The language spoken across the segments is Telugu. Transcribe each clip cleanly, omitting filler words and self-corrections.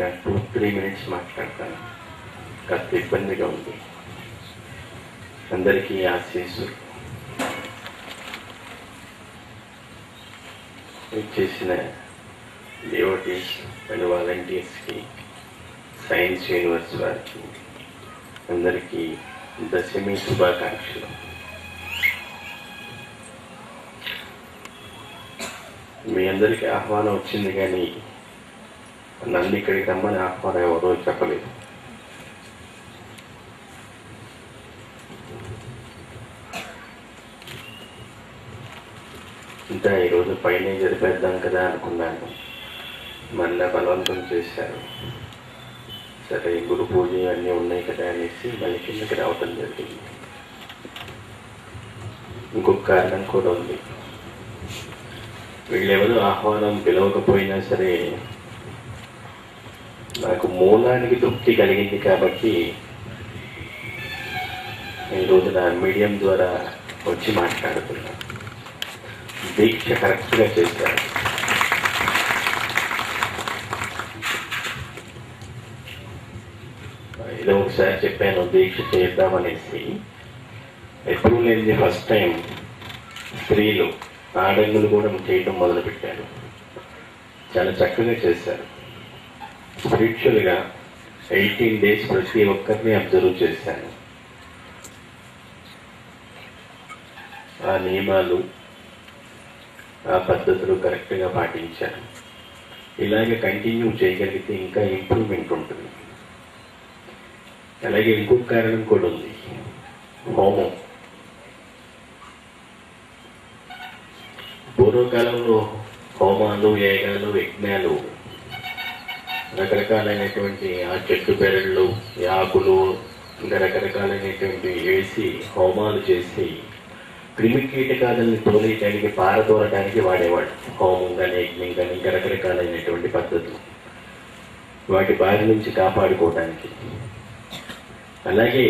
ఒక 2-3 మినిట్స్ మాట్లాడతాను. కాస్త ఇబ్బందిగా ఉంది. అందరికీ ఆశీస్సులు. చేసిన డివోటీస్ అండ్ వాలంటీర్స్కి, సైన్స్ యూనివర్స్ వారికి అందరికీ దశమి శుభాకాంక్షలు. మీ అందరికీ ఆహ్వానం వచ్చింది, కానీ నన్ను ఇక్కడికి రమ్మని ఆహ్వానం ఎవరో చెప్పలేదు. ఇంకా ఈరోజు పైన జరిపేద్దాం కదా అనుకున్నాను, మళ్ళీ బలవంతం చేశారు. సరే, గురు పూజ అన్నీ ఉన్నాయి కదా అనేసి మళ్ళీ కిందకి రావటం జరిగింది. ఇంకొక కారణం కూడా ఉంది. వీళ్ళెవరు ఆహ్వానం పిలవకపోయినా సరే నాకు మూలానికి తృప్తి కలిగింది కాబట్టి ఈరోజు నా మీడియం ద్వారా వచ్చి మాట్లాడుతున్నాను. దీక్ష కరెక్ట్గా చేశారు. ఏదో ఒకసారి చెప్పాను దీక్ష చేద్దామనేసి. ఎప్పుడు లేనిది ఫస్ట్ టైం స్త్రీలు, ఆడంగులు కూడా చేయడం మొదలుపెట్టారు. చాలా చక్కగా చేశారు. స్పిరిచువల్గా 18 days ప్రతి ఒక్కరిని అబ్జర్వ్ చేశాను. ఆ నియమాలు, ఆ పద్ధతులు కరెక్ట్గా పాటించారు. ఇలాగే కంటిన్యూ చేయగలిగితే ఇంకా ఇంప్రూవ్మెంట్ ఉంటుంది. అలాగే ఇంకొక కారణం కూడా ఉంది. హోమం. పూర్వకాలంలో హోమాలు, యాగాలు, యజ్ఞాలు రకరకాలైనటువంటి ఆ చెట్టు పెరళ్ళు, ఆకులు, ఇంకా రకరకాలైనటువంటి వేసి హోమాలు చేసి క్రిమికీటకాలని తోలేయడానికి, పారదోలడానికి వాడేవాడు. హోమం కానీ, యజ్ఞం కానీ, ఇంకా రకరకాలైనటువంటి పద్ధతులు వాటి బారి నుంచి కాపాడుకోవడానికి. అలాగే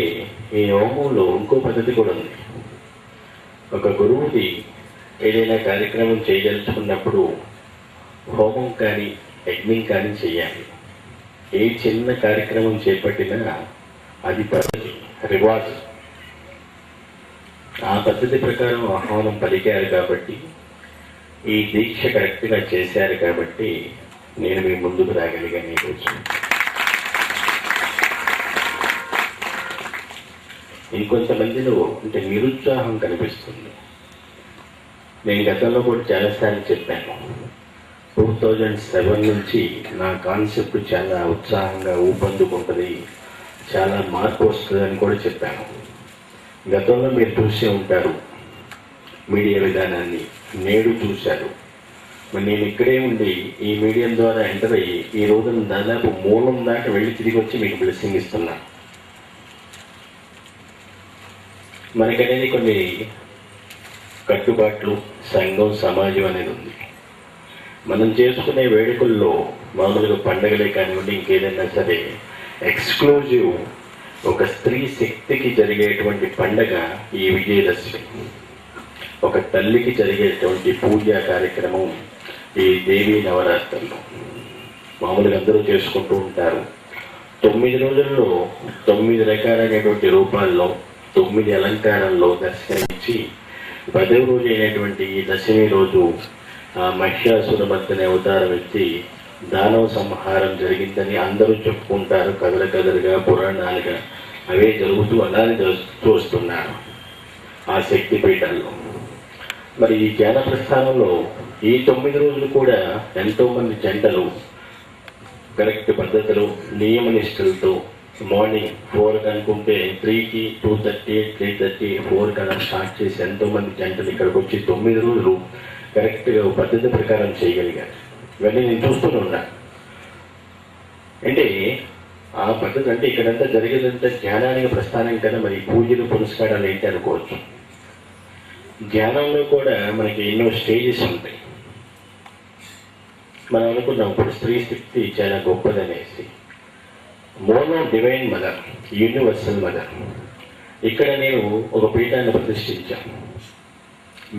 ఈ హోమంలో ఇంకో పద్ధతి కూడా ఉంది. ఒక గురువుకి ఏదైనా కార్యక్రమం చేయదలుచుకున్నప్పుడు హోమం కానీ, యజ్ఞం కానీ చేయాలి. ఏ చిన్న కార్యక్రమం చేపట్టినా అది పద్ధతి, రివాజ్. ఆ పద్ధతి ప్రకారం ఆహ్వానం పలికారు కాబట్టి, ఈ దీక్ష కరెక్ట్గా చేశారు కాబట్టి నేను మీ ముందుకు రాగలిగాను ఈరోజు. ఇంకొంతమందిలో అంటే నిరుత్సాహం కనిపిస్తుంది. నేను గతంలో కూడా చాలాసార్లు చెప్పాను, 2007 నుంచి నా కాన్సెప్ట్ చాలా ఉత్సాహంగా ఊపందుకుంటుంది, చాలా మార్పు వస్తుందని కూడా చెప్పాను. గతంలో మీరు చూసే ఉంటారు మీడియా విధానాన్ని, నేడు చూశారు. మరి నేను ఇక్కడే ఉండి ఈ మీడియం ద్వారా ఎంటర్ అయ్యి ఈ రోజున దాదాపు మూలం దాకా వెళ్ళి తిరిగి వచ్చి మీకు బ్లెస్సింగ్ ఇస్తున్నా. మనకనేది కొన్ని కట్టుబాట్లు, సంఘం, సమాజం అనేది ఉంది. మనం చేసుకునే వేడుకల్లో మామూలుగా పండగలే కానివ్వండి, ఇంకేదైనా సరే ఎక్స్క్లూజివ్ ఒక స్త్రీ శక్తికి జరిగేటువంటి పండగ ఈ విజయదశమి. ఒక తల్లికి జరిగేటువంటి పూజా కార్యక్రమం ఈ దేవీ నవరాత్రులు. మామూలుగా అందరూ చేసుకుంటూ ఉంటారు. 9 రోజుల్లో 9 రకాలైనటువంటి రూపాల్లో 9 అలంకారాల్లో దర్శనమిచ్చి 10వ రోజు అయినటువంటి ఈ దశమి రోజు ఆ మహిషాసురమర్దిని అవతారం ఎత్తి దానవ సంహారం జరిగిందని అందరూ చెప్పుకుంటారు. కథలుగా, పురాణాలుగా అవే జరుగుతూ అలానే చూస్తున్నారు ఆ శక్తి పీఠాల్లో. మరి ఈ ధ్యాన ప్రస్థానంలో ఈ 9 రోజులు కూడా ఎంతోమంది జంటలు కరెక్ట్ పద్ధతులు, నియమనిష్టలతో మార్నింగ్ 4 అనుకుంటే 3కి, 2:30, 3:30, 4 కన్నా స్టార్ట్ చేసి ఎంతోమంది జంటలు ఇక్కడికి వచ్చి 9 రోజులు కరెక్ట్గా పద్ధతి ప్రకారం చేయగలిగారు. ఇవన్నీ నేను చూస్తూనే ఉన్నా. అంటే ఆ పద్ధతి అంటే ఇక్కడంతా జరిగేదంతా ధ్యానానికి ప్రస్థానం కదా. మరి పూజలు, పురస్కారాలు ఏంటి అనుకోవచ్చు. ధ్యానంలో కూడా మనకి ఎన్నో స్టేజెస్ ఉంటాయి. మనం అనుకున్నాం ఇప్పుడు స్త్రీ శక్తి చాలా గొప్పదనేసి. Mono divine mother, universal mother. ఇక్కడ నేను ఒక పీఠాన్ని ప్రతిష్ఠించాను.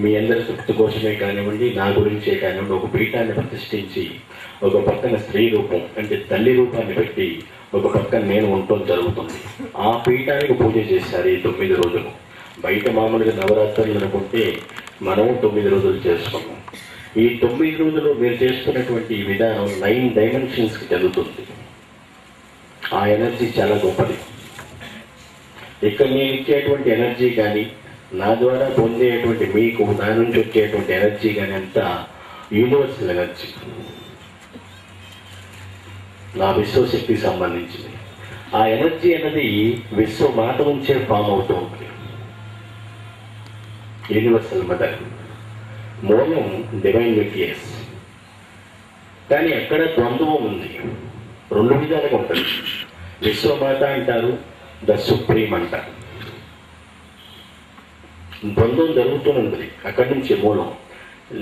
మీ అందరి తృప్తి కోసమే కానివ్వండి, నా గురించే కానివ్వండి, ఒక పీఠాన్ని ప్రతిష్ఠించి ఒక పక్కన స్త్రీ రూపం అంటే తల్లి రూపాన్ని పెట్టి ఒక పక్కన నేను ఉండటం జరుగుతుంది. ఆ పీఠానికి పూజ చేశారు ఈ 9 రోజులు. బయట మామూలుగా నవరాత్రులు అనుకుంటే మనం 9 రోజులు చేసుకున్నాం. ఈ 9 రోజులు మీరు చేసుకున్నటువంటి విధానం 9 డైమెన్షన్స్కి చెందుతుంది. ఆ ఎనర్జీ చాలా గొప్పది. ఇక్కడ నేను ఇచ్చేటువంటి ఎనర్జీ కానీ, నా ద్వారా పొందేటువంటి మీకు నా నుంచి వచ్చేటువంటి ఎనర్జీ కానీ అంతా యూనివర్సల్ ఎనర్జీ, నా విశ్వశక్తికి సంబంధించింది. ఆ ఎనర్జీ అనేది విశ్వమాత నుంచే ఫామ్ అవుతూ ఉంటుంది. యూనివర్సల్ మదర్, మూలం డివైన్ న్యూక్లియస్. కానీ ఎక్కడ ద్వంద్వం ఉంది, 2 విధాలుగా ఉంటుంది. విశ్వమాత అంటారు, ద సుప్రీం అంటారు. ద్వంద్వం జరుగుతున్నది అక్కడి నుంచి మూలం.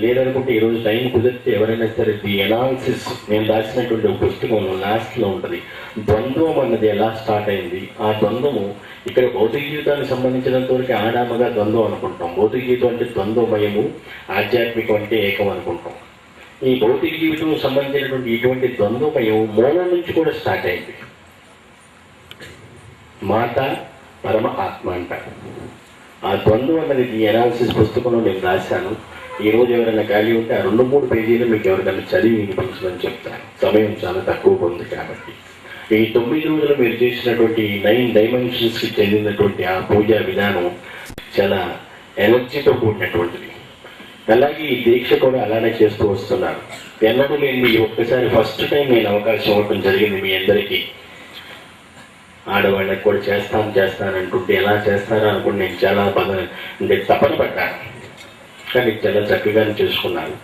లేదనుకుంటే ఈరోజు టైం కుదిరితే ఎవరైనా సరే ది ఎనాలిసిస్ నేను రాసినటువంటి ఒక పుస్తకంలో లాస్ట్లో ఉంటుంది. ద్వంద్వం అన్నది ఎలా స్టార్ట్ అయింది, ఆ ద్వంద్వము ఇక్కడ భౌతిక జీవితానికి సంబంధించినంత వరకు ఆడామగా ద్వంద్వం అనుకుంటాం. భౌతిక జీవితం అంటే ద్వంద్వమయము, ఆధ్యాత్మికం అంటే ఏకం అనుకుంటాం. ఈ భౌతిక జీవితం సంబంధించినటువంటి ఇటువంటి ద్వంద్వమయం మూలం నుంచి కూడా స్టార్ట్ అయింది. మాత పరమ ఆత్మ అంటారు. ఆ ద్వంద్వం అన్నది ఈ ఎనాలిసిస్ పుస్తకంలో నేను రాశాను. ఈరోజు ఎవరైనా ఖాళీ ఉంటే ఆ 2-3 పేజీలు మీకు ఎవరికైనా చదివి వినిపించమని చెప్తాను. సమయం చాలా తక్కువగా ఉంది కాబట్టి. ఈ 9 రోజులు మీరు చేసినటువంటి 9 డైమెన్షన్స్కి చెందినటువంటి ఆ పూజా విధానం చాలా ఎనర్జీతో కూడినటువంటిది. అలాగే ఈ దీక్ష కూడా అలానే చేస్తూ వస్తున్నారు. ఎన్నడూ లేని ఒక్కసారి ఫస్ట్ టైం నేను అవకాశం ఇవ్వడం జరిగింది మీ అందరికీ. ఆడవాళ్ళకి కూడా చేస్తాను అంటుంటే ఎలా చేస్తారో అనుకుంటే నేను చాలా అంటే తపన పడ్డాను. కానీ చాలా చక్కగా చేసుకున్నారు.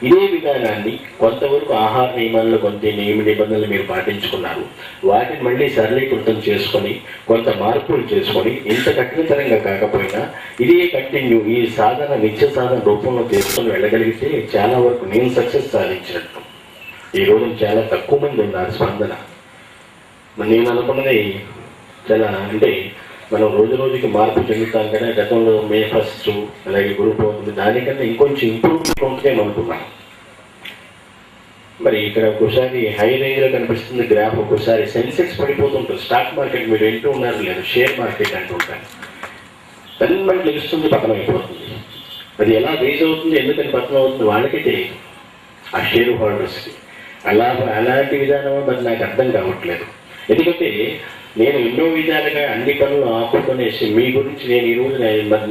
ఇదే విధానాన్ని కొంతవరకు ఆహార నియమాల్లో కొంత నియమ నిబంధనలు మీరు పాటించుకున్నారు. వాటిని మళ్ళీ సరళీకృతం చేసుకొని కొంత మార్పులు చేసుకొని ఇంత కఠినతరంగా కాకపోయినా ఇదే కంటిన్యూ ఈ సాధన నిత్య సాధన రూపంలో చేసుకొని వెళ్ళగలిగితే చాలా వరకు నేను సక్సెస్ సాధించినట్టు. ఈరోజు చాలా తక్కువ మంది ఉన్నారు స్పందన. నేను అనుకున్నది చాలా అంటే మనం రోజు రోజుకి మార్పు చెందుతాం కదా. గతంలో మే 1 అలాగే గురు పౌర్ణమి దానికన్నా ఇంకొంచెం ఇంప్రూవ్మెంట్ ఉంటుందేమో అనుకున్నాం. మరి ఇక్కడ ఒక్కోసారి హై రేంజ్లో కనిపిస్తుంది గ్రాఫ్, ఒక్కోసారి సెన్సెక్స్ పడిపోతుంటుంది. స్టాక్ మార్కెట్ మీరు వింటూ ఉన్నారు లేదు, షేర్ మార్కెట్ అంటుంటారు. మనకి తెలుస్తుంది పతనం అయిపోతుంది. అది ఎలా రేజ్ అవుతుంది, ఎందుకని పతనం అవుతుంది వాళ్ళకే తెలియదు, ఆ షేర్ హోల్డర్స్కి. అలాంటి విధానం మరి నాకు అర్థం కావట్లేదు. ఎందుకంటే నేను ఎన్నో విధాలుగా అన్ని పనులు ఆపుకొనేసి మీ గురించి నేను ఈరోజు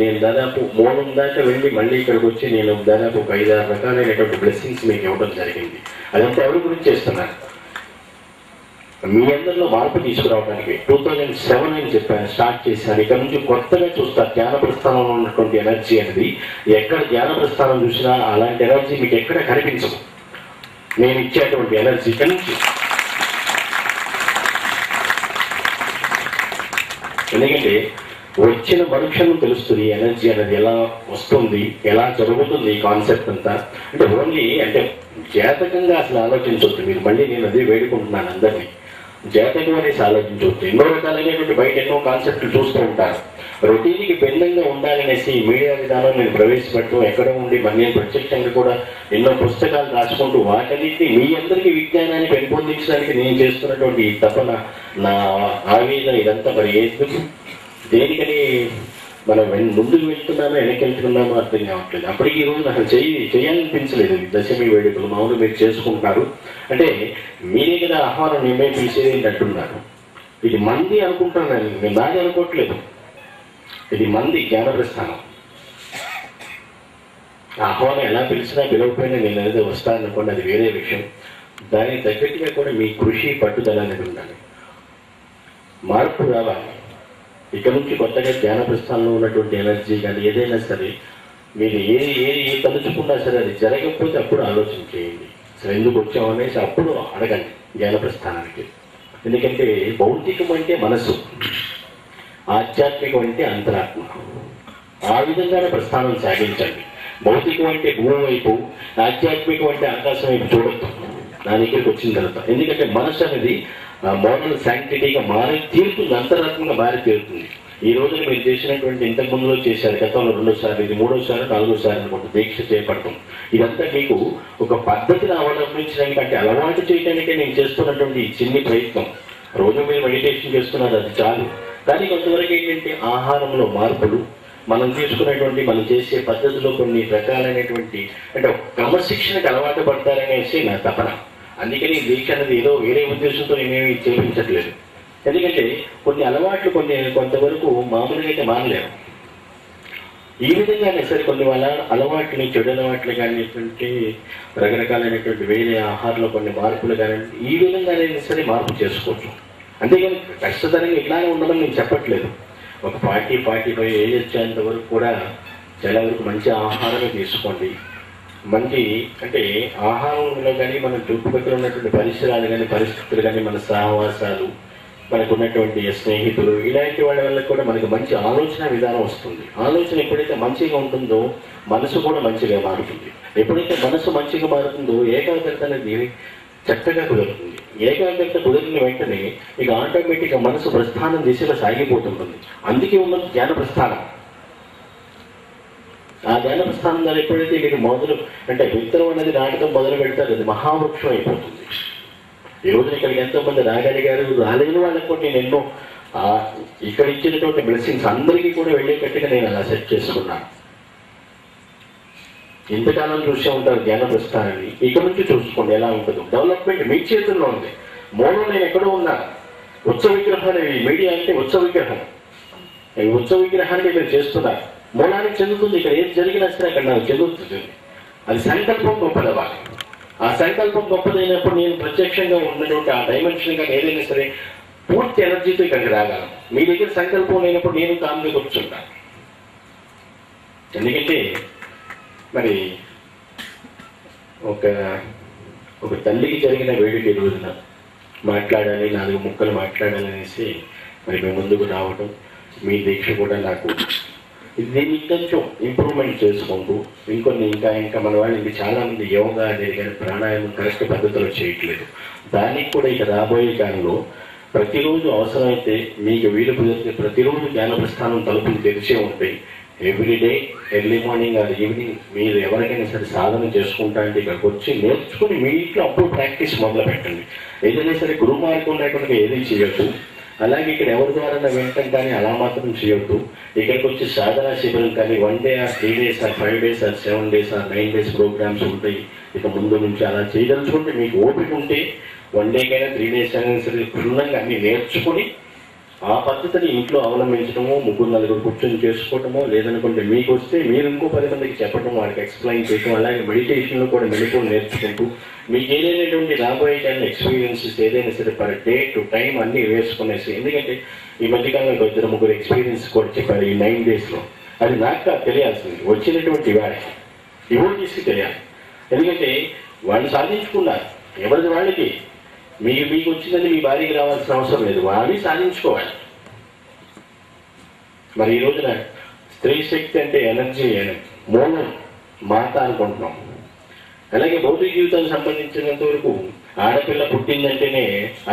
నేను దాదాపు మూలం దాకా వెళ్ళి మళ్ళీ ఇక్కడికి వచ్చి నేను దాదాపు ఒక 5-6 రకాలైనటువంటి బ్లెస్సింగ్స్ మీకు ఇవ్వడం జరిగింది. అదంతా ఎవరి గురించి చేస్తున్నాను, మీ అందరిలో మార్పు తీసుకురావడానికి. 2007 అని చెప్పాను, స్టార్ట్ చేశాను. ఇక్కడ నుంచి కొత్తగా చూస్తారు ధ్యాన ప్రస్థానంలో ఉన్నటువంటి ఎనర్జీ అనేది. ఎక్కడ ధ్యాన ప్రస్థానం చూసినా అలాంటి ఎనర్జీ మీకు ఎక్కడ కనిపించదు. నేను ఇచ్చేటువంటి ఎనర్జీ ఇక్కడ నుంచి. ఎందుకంటే వచ్చిన మనుక్షణం తెలుస్తుంది ఎనర్జీ అనేది ఎలా వస్తుంది, ఎలా జరుగుతుంది ఈ కాన్సెప్ట్ అంతా. అంటే ఓన్లీ అంటే జాతకంగా అసలు ఆలోచించవద్దు మీరు. మళ్ళీ నేను అదే వేడుకుంటున్నాను అందరినీ, జాతకం అనేసి ఆలోచించవద్దు. ఎన్నో రకాలైనటువంటి బయట ఎన్నో కాన్సెప్ట్లు చూస్తూ ఉంటారు. రొటీన్కి భిన్నంగా ఉండాలనేసి మీడియా విధానం నేను ప్రవేశపెట్టడం, ఎక్కడ ఉండి నేను ప్రత్యక్షంగా కూడా ఎన్నో పుస్తకాలు రాసుకుంటూ వాటన్నిటిని మీ అందరికీ విజ్ఞానాన్ని పెంపొందించడానికి నేను చేస్తున్నటువంటి ఈ తపన, నా ఆవేదన ఇదంతా మరి ఎందుకు, దేనికని మనం ముందుకు వెళ్తున్నామో వెనక్కి వెళ్తున్నామో అర్థం కావట్లేదు. అప్పటికి ఈరోజు నాకు చేయాలనిపించలేదు. దశమి వేడుకలు మామూలు మీరు చేసుకుంటున్నారు అంటే మీరే కదా ఆహ్వానం మేమే పిలిచేది అంటున్నారు. ఇది మంది అనుకుంటున్నాను, నేను నాది అనుకోవట్లేదు. ఇది మంది జ్ఞాన ప్రస్థానం. ఆహ్వానం ఎలా పిలిచినా పిలవకపోయినా నేను ఏదో వస్తాను అనుకోండి, అది వేరే విషయం. దానికి తగ్గట్టుగా కూడా మీ కృషి పట్టుదల అనేది ఉండాలి. మార్పు రావాలి. ఇక నుంచి కొత్తగా జ్ఞాన ప్రస్థానంలో ఉన్నటువంటి ఎనర్జీ కానీ ఏదైనా సరే మీరు ఏది తలుచుకున్నా సరే అది జరగకపోతే అప్పుడు ఆలోచన చేయండి. అసలు ఎందుకు వచ్చామనేసి అప్పుడు అడగండి జ్ఞాన ప్రస్థానానికి. ఎందుకంటే భౌతికం అంటే మనసు, ఆధ్యాత్మికం అంటే అంతరాత్మ. ఆ విధంగానే ప్రస్థానం సాగించండి. భౌతికం అంటే భూమి వైపు, ఆధ్యాత్మికం అంటే ఆకాశం వైపు చూడొద్దు నా దగ్గరికి వచ్చిన తర్వాత. ఎందుకంటే మనసు అనేది మోడల్ శాంక్టిటీగా మారి తీరుతుంది, అంతరాత్మగా మారి తీరుతుంది. ఈ రోజున మీరు చేసినటువంటి ఇంతకు ముందులో చేశారు, గతంలో 2 సార్లు, ఇది 3వ సారి 4వ సారి అనుకుంటూ దీక్ష చేపడతాం. ఇదంతా మీకు ఒక పద్ధతిని అవలంబించడానికి, అంటే అలవాటు చేయడానికే నేను చేస్తున్నటువంటి ఈ చిన్ని ప్రయత్నం. రోజు మీరు మెడిటేషన్ చేస్తున్నారు, అది చాలు. కానీ కొంతవరకు ఏంటంటే ఆహారంలో మార్పులు, మనం తీసుకునేటువంటి మనం చేసే పద్ధతిలో కొన్ని రకాలైనటువంటి, అంటే క్రమశిక్షణకు అలవాటు పడతారనేసి నా తపన. అందుకని దీక్ష అనేది ఏదో వేరే ఉద్దేశంతో నేనేమి చేయించట్లేదు. ఎందుకంటే కొన్ని అలవాట్లు కొంతవరకు మామూలుగా అయితే మానలేరు. ఈ విధంగానే సరే కొన్ని అలవాట్లని, చెడు అలవాట్లు కానిటువంటి రకరకాలైనటువంటి వేరే ఆహారంలో కొన్ని మార్పులు కానీ ఈ విధంగానే సరే మార్పు చేసుకోవచ్చు. అంతేగాని కష్టతరంగా ఇలానే ఉండమని నేను చెప్పట్లేదు. ఒక 40-45 ఏజ్ వచ్చేంత వరకు కూడా చాలా వరకు మంచి ఆహారమే తీసుకోండి. మంచి అంటే ఆహారంలో కానీ మన చుట్టుపక్కల ఉన్నటువంటి పరిసరాలు కానీ, పరిస్థితులు కానీ, మన సహవాసాలు, మనకు ఉన్నటువంటి స్నేహితులు, ఇలాంటి వాళ్ళ వల్ల కూడా మనకు మంచి ఆలోచన విధానం వస్తుంది. ఆలోచన ఎప్పుడైతే మంచిగా ఉంటుందో మనసు కూడా మంచిగా మారుతుంది. ఎప్పుడైతే మనసు మంచిగా మారుతుందో ఏకాగ్రత అనేది చక్కగా కుదురుతుంది. ఏకాగ్రత కుదిరిన వెంటనే ఇక ఆటోమేటిక్గా మనసు ప్రస్థానం దిశగా సాగిపోతుంటుంది. అందుకే ఉన్నది ధ్యాన ప్రస్థానం. ఆ ధ్యాన ప్రస్థానం ద్వారా ఎప్పుడైతే మీకు అంటే విత్తనం అనేది నాటకం మొదలు పెడతారు, అది మహావృక్షం అయిపోతుంది. ఈ రోజున ఇక్కడికి ఎంతోమంది రాగలిగారు, రాలేని వాళ్ళకు కూడా నేను ఎన్నో ఇక్కడ ఇచ్చినటువంటి బ్లెస్సింగ్స్ అందరికీ కూడా వెళ్ళేటట్టుగా నేను అలా సెట్ చేసుకున్నాను. ఇంతకాలం చూసే ఉంటారు ధ్యాన ప్రస్థానాన్ని, ఇక్కడ నుంచి చూసుకోండి ఎలా ఉంటుందో. డెవలప్మెంట్ మీ చేతుల్లో ఉంది. మూలం నేను ఎక్కడో ఉన్నా. ఉత్సవ విగ్రహాలు, మీడియా అంటే ఉత్సవ విగ్రహం. ఈ ఉత్సవ విగ్రహాన్ని మీరు చేస్తున్నారు, మూలానికి చెందుతుంది. ఇక్కడ ఏది జరిగినా సరే అక్కడ నాకు చెందుతుంది. అది సంకల్పం గొప్పదవ్వాలి. ఆ సంకల్పం గొప్పదైనప్పుడు నేను ప్రత్యక్షంగా ఉన్నటువంటి ఆ డైమెన్షన్ కానీ ఏదైనా సరే పూర్తి ఎనర్జీతో ఇక్కడికి రాగలను. మీ దగ్గర సంకల్పం లేనప్పుడు నేను కామ్గా కూర్చుంటాను. ఎందుకంటే మరి ఒక తల్లికి జరిగిన వేడుక రోజున మాట్లాడాలి, 4 ముక్కలు మాట్లాడాలనేసి మరి మేము ముందుకు రావడం, మీ దీక్ష కూడా నాకు దీన్ని కొంచెం ఇంప్రూవ్మెంట్ చేసుకుంటూ ఇంకా మన వాళ్ళు ఇంక చాలామంది యోగా అనేది కానీ ప్రాణాయామం కరెక్ట్ పద్ధతిలో చేయట్లేదు. దానికి కూడా ఇక రాబోయే కాలంలో ప్రతిరోజు అవసరమైతే మీకు వీలు కుదిరితే ప్రతిరోజు ధ్యాన ప్రస్థానం తలుపులు తెరిచే ఉంటాయి. Everyday early morning or evening మీరు ఎవరికైనా సరే సాధన చేసుకుంటా అంటే ఇక్కడికి వచ్చి నేర్చుకుని మీ ఇంట్లో అప్పుడు ప్రాక్టీస్ మొదలు పెట్టండి. ఏదైనా సరే గురు మార్గం లేకుండా ఏది చేయొద్దు. అలాగే ఇక్కడ ఎవరి ద్వారా వినటం కానీ అలా మాత్రం చేయొద్దు. ఇక్కడికి వచ్చి సాధనా శిబిరం కానీ 1 day or 3 days or 5 days or 7 days or 9 days programmes ఉంటాయి. ఇక ముందు నుంచి అలా చేయదలుచుకుంటే మీకు ఓపిక ఉంటే 1 day కైనా 3 days అయినా సరే క్షుణ్ణంగా అన్ని నేర్చుకుని ఆ పద్ధతిని ఇంట్లో అవలంబించడమో, 3-4 కూర్చొని చేసుకోవటమో, లేదనుకుంటే మీకు వస్తే మీరు ఇంకో 10 మందికి చెప్పడం, వాళ్ళకి ఎక్స్ప్లెయిన్ చేయడం, అలాగే మెడిటేషన్లో కూడా మెడిటేషన్ నేర్చుకుంటూ మీకు ఏదైనటువంటి రాబోయే ఎక్స్పీరియన్సెస్ ఏదైనా సరే పర్ డే టు టైం అన్నీ వేసుకునేసి. ఎందుకంటే ఈ మధ్యకాలంలో 2-3 ఎక్స్పీరియన్స్ కూడా చెప్పారు ఈ 9 daysలో. అది నాకు తెలియాల్సింది, వచ్చినటువంటి వాడికి డివోటీస్కి తెలియాలి. ఎందుకంటే వాళ్ళు సాధించుకున్నారు ఎవరిది వాళ్ళకి. మీకు వచ్చిందని మీ భార్యకి రావాల్సిన అవసరం లేదు, వాళ్ళని సాధించుకోవాలి. మరి ఈ రోజున స్త్రీ శక్తి అంటే ఎనర్జీ మూలం మాత అనుకుంటున్నాం. అలాగే భౌతిక జీవితానికి సంబంధించినంత వరకు ఆడపిల్ల పుట్టిందంటేనే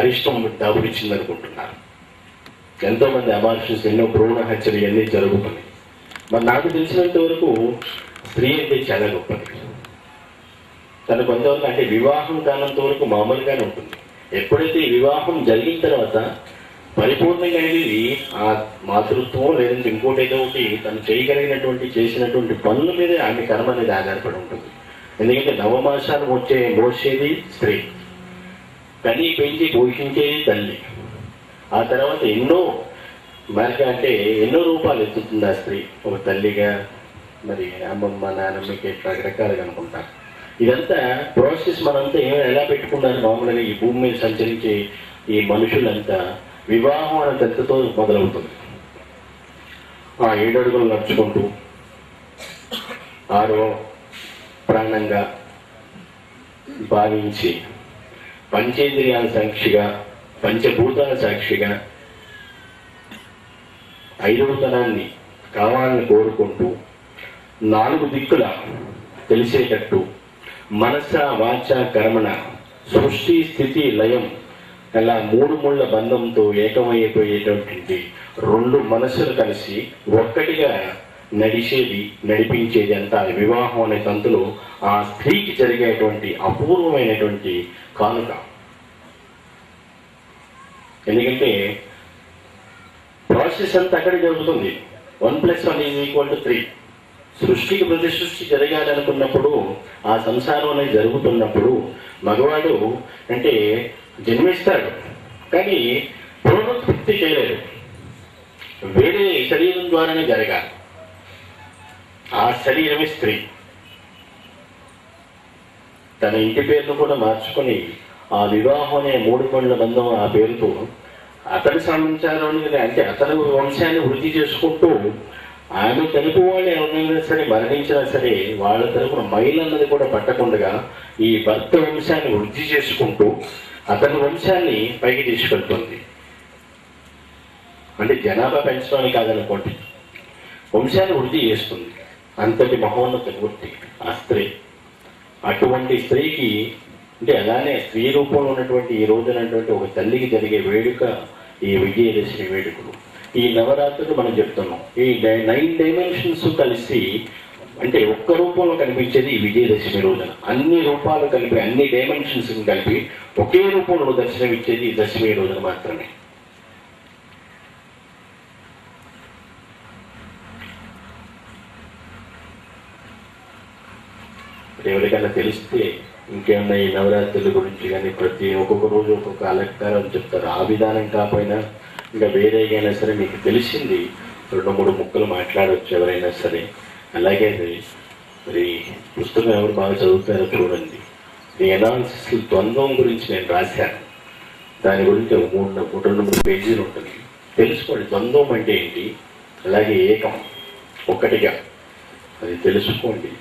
అరిష్టం దాపురిచ్చింది అనుకుంటున్నారు. ఎంతోమంది అబార్షన్స్, ఎన్నో భ్రూణ హత్యలు ఇవన్నీ జరుగుతున్నాయి. మరి నాకు తెలిసినంత వరకు స్త్రీ అంటే చాలా గొప్పది. తను కొంతవరకు అంటే వివాహం కానంత వరకు మామూలుగానే ఉంటుంది. ఎప్పుడైతే వివాహం జరిగిన తర్వాత పరిపూర్ణంగా అనేది ఆ మాతృత్వం లేదంటే ఇంకోటి ఏదో ఒకటి తను చేయగలిగినటువంటి చేసినటువంటి పనుల మీదే ఆమె కర్మ అనేది ఆధారపడి ఉంటుంది. ఎందుకంటే నవమాసాలు మోసేది స్త్రీ, కని పెంచి పోషించేది తల్లి. ఆ తర్వాత ఎన్నో రూపాలు ఎత్తుతుంది ఆ స్త్రీ. ఒక తల్లిగా, మరి అమ్మమ్మ, నాన్నమ్మకి రకరకాలుగా అనుకుంటారు. ఇదంతా ప్రాసెస్ మనంతా ఎలా పెట్టుకున్నారు. మామూలుగా ఈ భూమి మీద సంచరించే ఈ మనుషులంతా వివాహం అనే తత్తుతో మొదలవుతుంది. 7 అడుగులు నడుచుకుంటూ 6వ ప్రాణంగా భావించి పంచేంద్రియాల సాక్షిగా, పంచభూతాల సాక్షిగా 5వ తనాన్ని కావాలని కోరుకుంటూ 4 దిక్కుల తెలిసేటట్టు మనస వాచ కర్మణ సృష్టి స్థితి లయం అలా మూడు ముళ్ళ బంధంతో ఏకమైపోయేటటువంటి రెండు మనసులు కలిసి ఒక్కటిగా నడిపించేది అంతా వివాహం అనే తంతులో ఆ స్త్రీకి జరిగేటువంటి అపూర్వమైనటువంటి కానుక. ఎందుకంటే ప్రాసెస్ అంతా అక్కడే జరుగుతుంది. 1+1 = 3. సృష్టికి ప్రతి సృష్టి జరగాలనుకున్నప్పుడు, ఆ సంసారం అనేది జరుగుతున్నప్పుడు మగవాడు అంటే జన్మిస్తాడు, కానీ పునరుత్పత్తి చేయలేడు. వేరే శరీరం ద్వారానే జరగాలి. ఆ శరీరమే స్త్రీ. తన ఇంటి పేరును కూడా మార్చుకొని ఆ వివాహం అనే మూడు పండ్ల బంధం ఆ పేరుతో అతని సంచారాన్ని అంటే అతని వంశాన్ని వృద్ధి చేసుకుంటూ, ఆమె తెలుగు వాళ్ళు ఎవరైనా సరే మరణించినా సరే వాళ్ళ తరపున మైలు అన్నది కూడా పట్టకుండా ఈ భర్త వంశాన్ని వృద్ధి చేసుకుంటూ అతని వంశాన్ని పైకి తీసుకెళ్తుంది. అంటే జనాభా పెంచడానికి కాదనుకోండి, వంశాన్ని వృద్ధి చేస్తుంది. అంతటి మహోన్నత మూర్తి ఆ స్త్రీ. అటువంటి స్త్రీకి అంటే అలానే స్త్రీ రూపంలో ఉన్నటువంటి ఈ రోజునటువంటి ఒక తల్లికి జరిగే వేడుక ఈ విజయదశమి వేడుకలు. ఈ నవరాత్రులు మనం చెప్తున్నాం. ఈ 9 డైమెన్షన్స్ కలిసి అంటే ఒక్క రూపంలో కనిపించేది ఈ విజయదశమి రోజున. అన్ని రూపాలు కలిపి, అన్ని డైమెన్షన్స్ కలిపి ఒకే రూపంలో దర్శనం ఇచ్చేది ఈ దశమి రోజున మాత్రమే. ఎవరికైనా తెలిస్తే ఇంకేమన్నా ఈ నవరాత్రుల గురించి కానీ ఒక్కొక్క రోజు ఒక్కొక్క అలంకారం చెప్తారు. ఆ విధానం కాకపోయినా ఇంకా వేరేగైనా సరే మీకు తెలిసింది 2-3 ముక్కలు మాట్లాడవచ్చు ఎవరైనా సరే. అలాగే మరి పుస్తకం ఎవరు బాగా చదువుతారో చూడండి. ఈ అనాలిసిస్ ద్వంద్వం గురించి నేను రాశాను. దాని గురించి 2-3 పేజీలు ఉంటుంది. తెలుసుకోండి ద్వంద్వం అంటే ఏంటి, అలాగే ఏకం ఒక్కటిగా అది తెలుసుకోండి.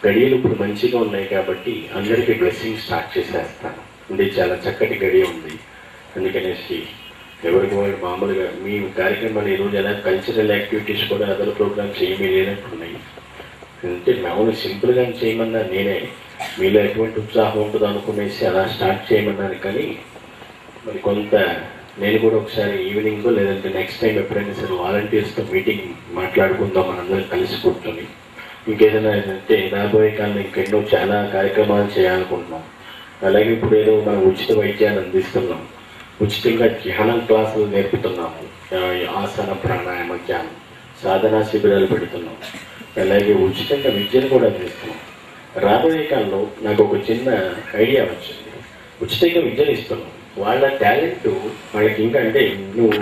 గడియలు ఇప్పుడు మంచిగా ఉన్నాయి కాబట్టి అందరికీ బ్లెస్సింగ్ స్టార్ట్ చేసేస్తాను. అంటే చాలా చక్కటి గడియ ఉంది. అందుకనేసి ఎవరికి వాళ్ళు మామూలుగా మీ కార్యక్రమాలు ఈరోజు ఎలా కల్చరల్ యాక్టివిటీస్ కూడా అదర్ ప్రోగ్రామ్స్ ఏమీ లేనట్టున్నాయి. అంటే మామూలు సింపుల్గా చేయమన్నా నేనే, మీలో ఎటువంటి ఉత్సాహం ఉంటుందో అనుకునేసి అలా స్టార్ట్ చేయమన్నాను. కానీ మరి కొంత నేను కూడా ఒకసారి ఈవినింగ్ లేదంటే నెక్స్ట్ టైం ఎప్పుడైనా సరే వాలంటీర్స్తో మీటింగ్ మాట్లాడుకుందాం మనందరం కలిసి కూర్చొని. ఇంకేదైనా అంటే రాబోయే కాలం ఇంకెన్నో చాలా కార్యక్రమాలు చేయాలనుకుంటున్నాం. అలాగే ఇప్పుడు ఏదో మనం ఉచిత వైద్యాన్ని అందిస్తున్నాం, ఉచితంగా ధ్యానం క్లాసులు నేర్పుతున్నాము, ఆసన ప్రాణాయామ ధ్యానం సాధనా శిబిరాలు పెడుతున్నాం, అలాగే ఉచితంగా విద్యను కూడా అందిస్తున్నాం. రాబోయే కాలంలో నాకు ఒక చిన్న ఐడియా వచ్చింది. ఉచితంగా విద్యను ఇస్తున్నాం. వాళ్ళ టాలెంట్ వాళ్ళకి ఇంకా అంటే నువ్వు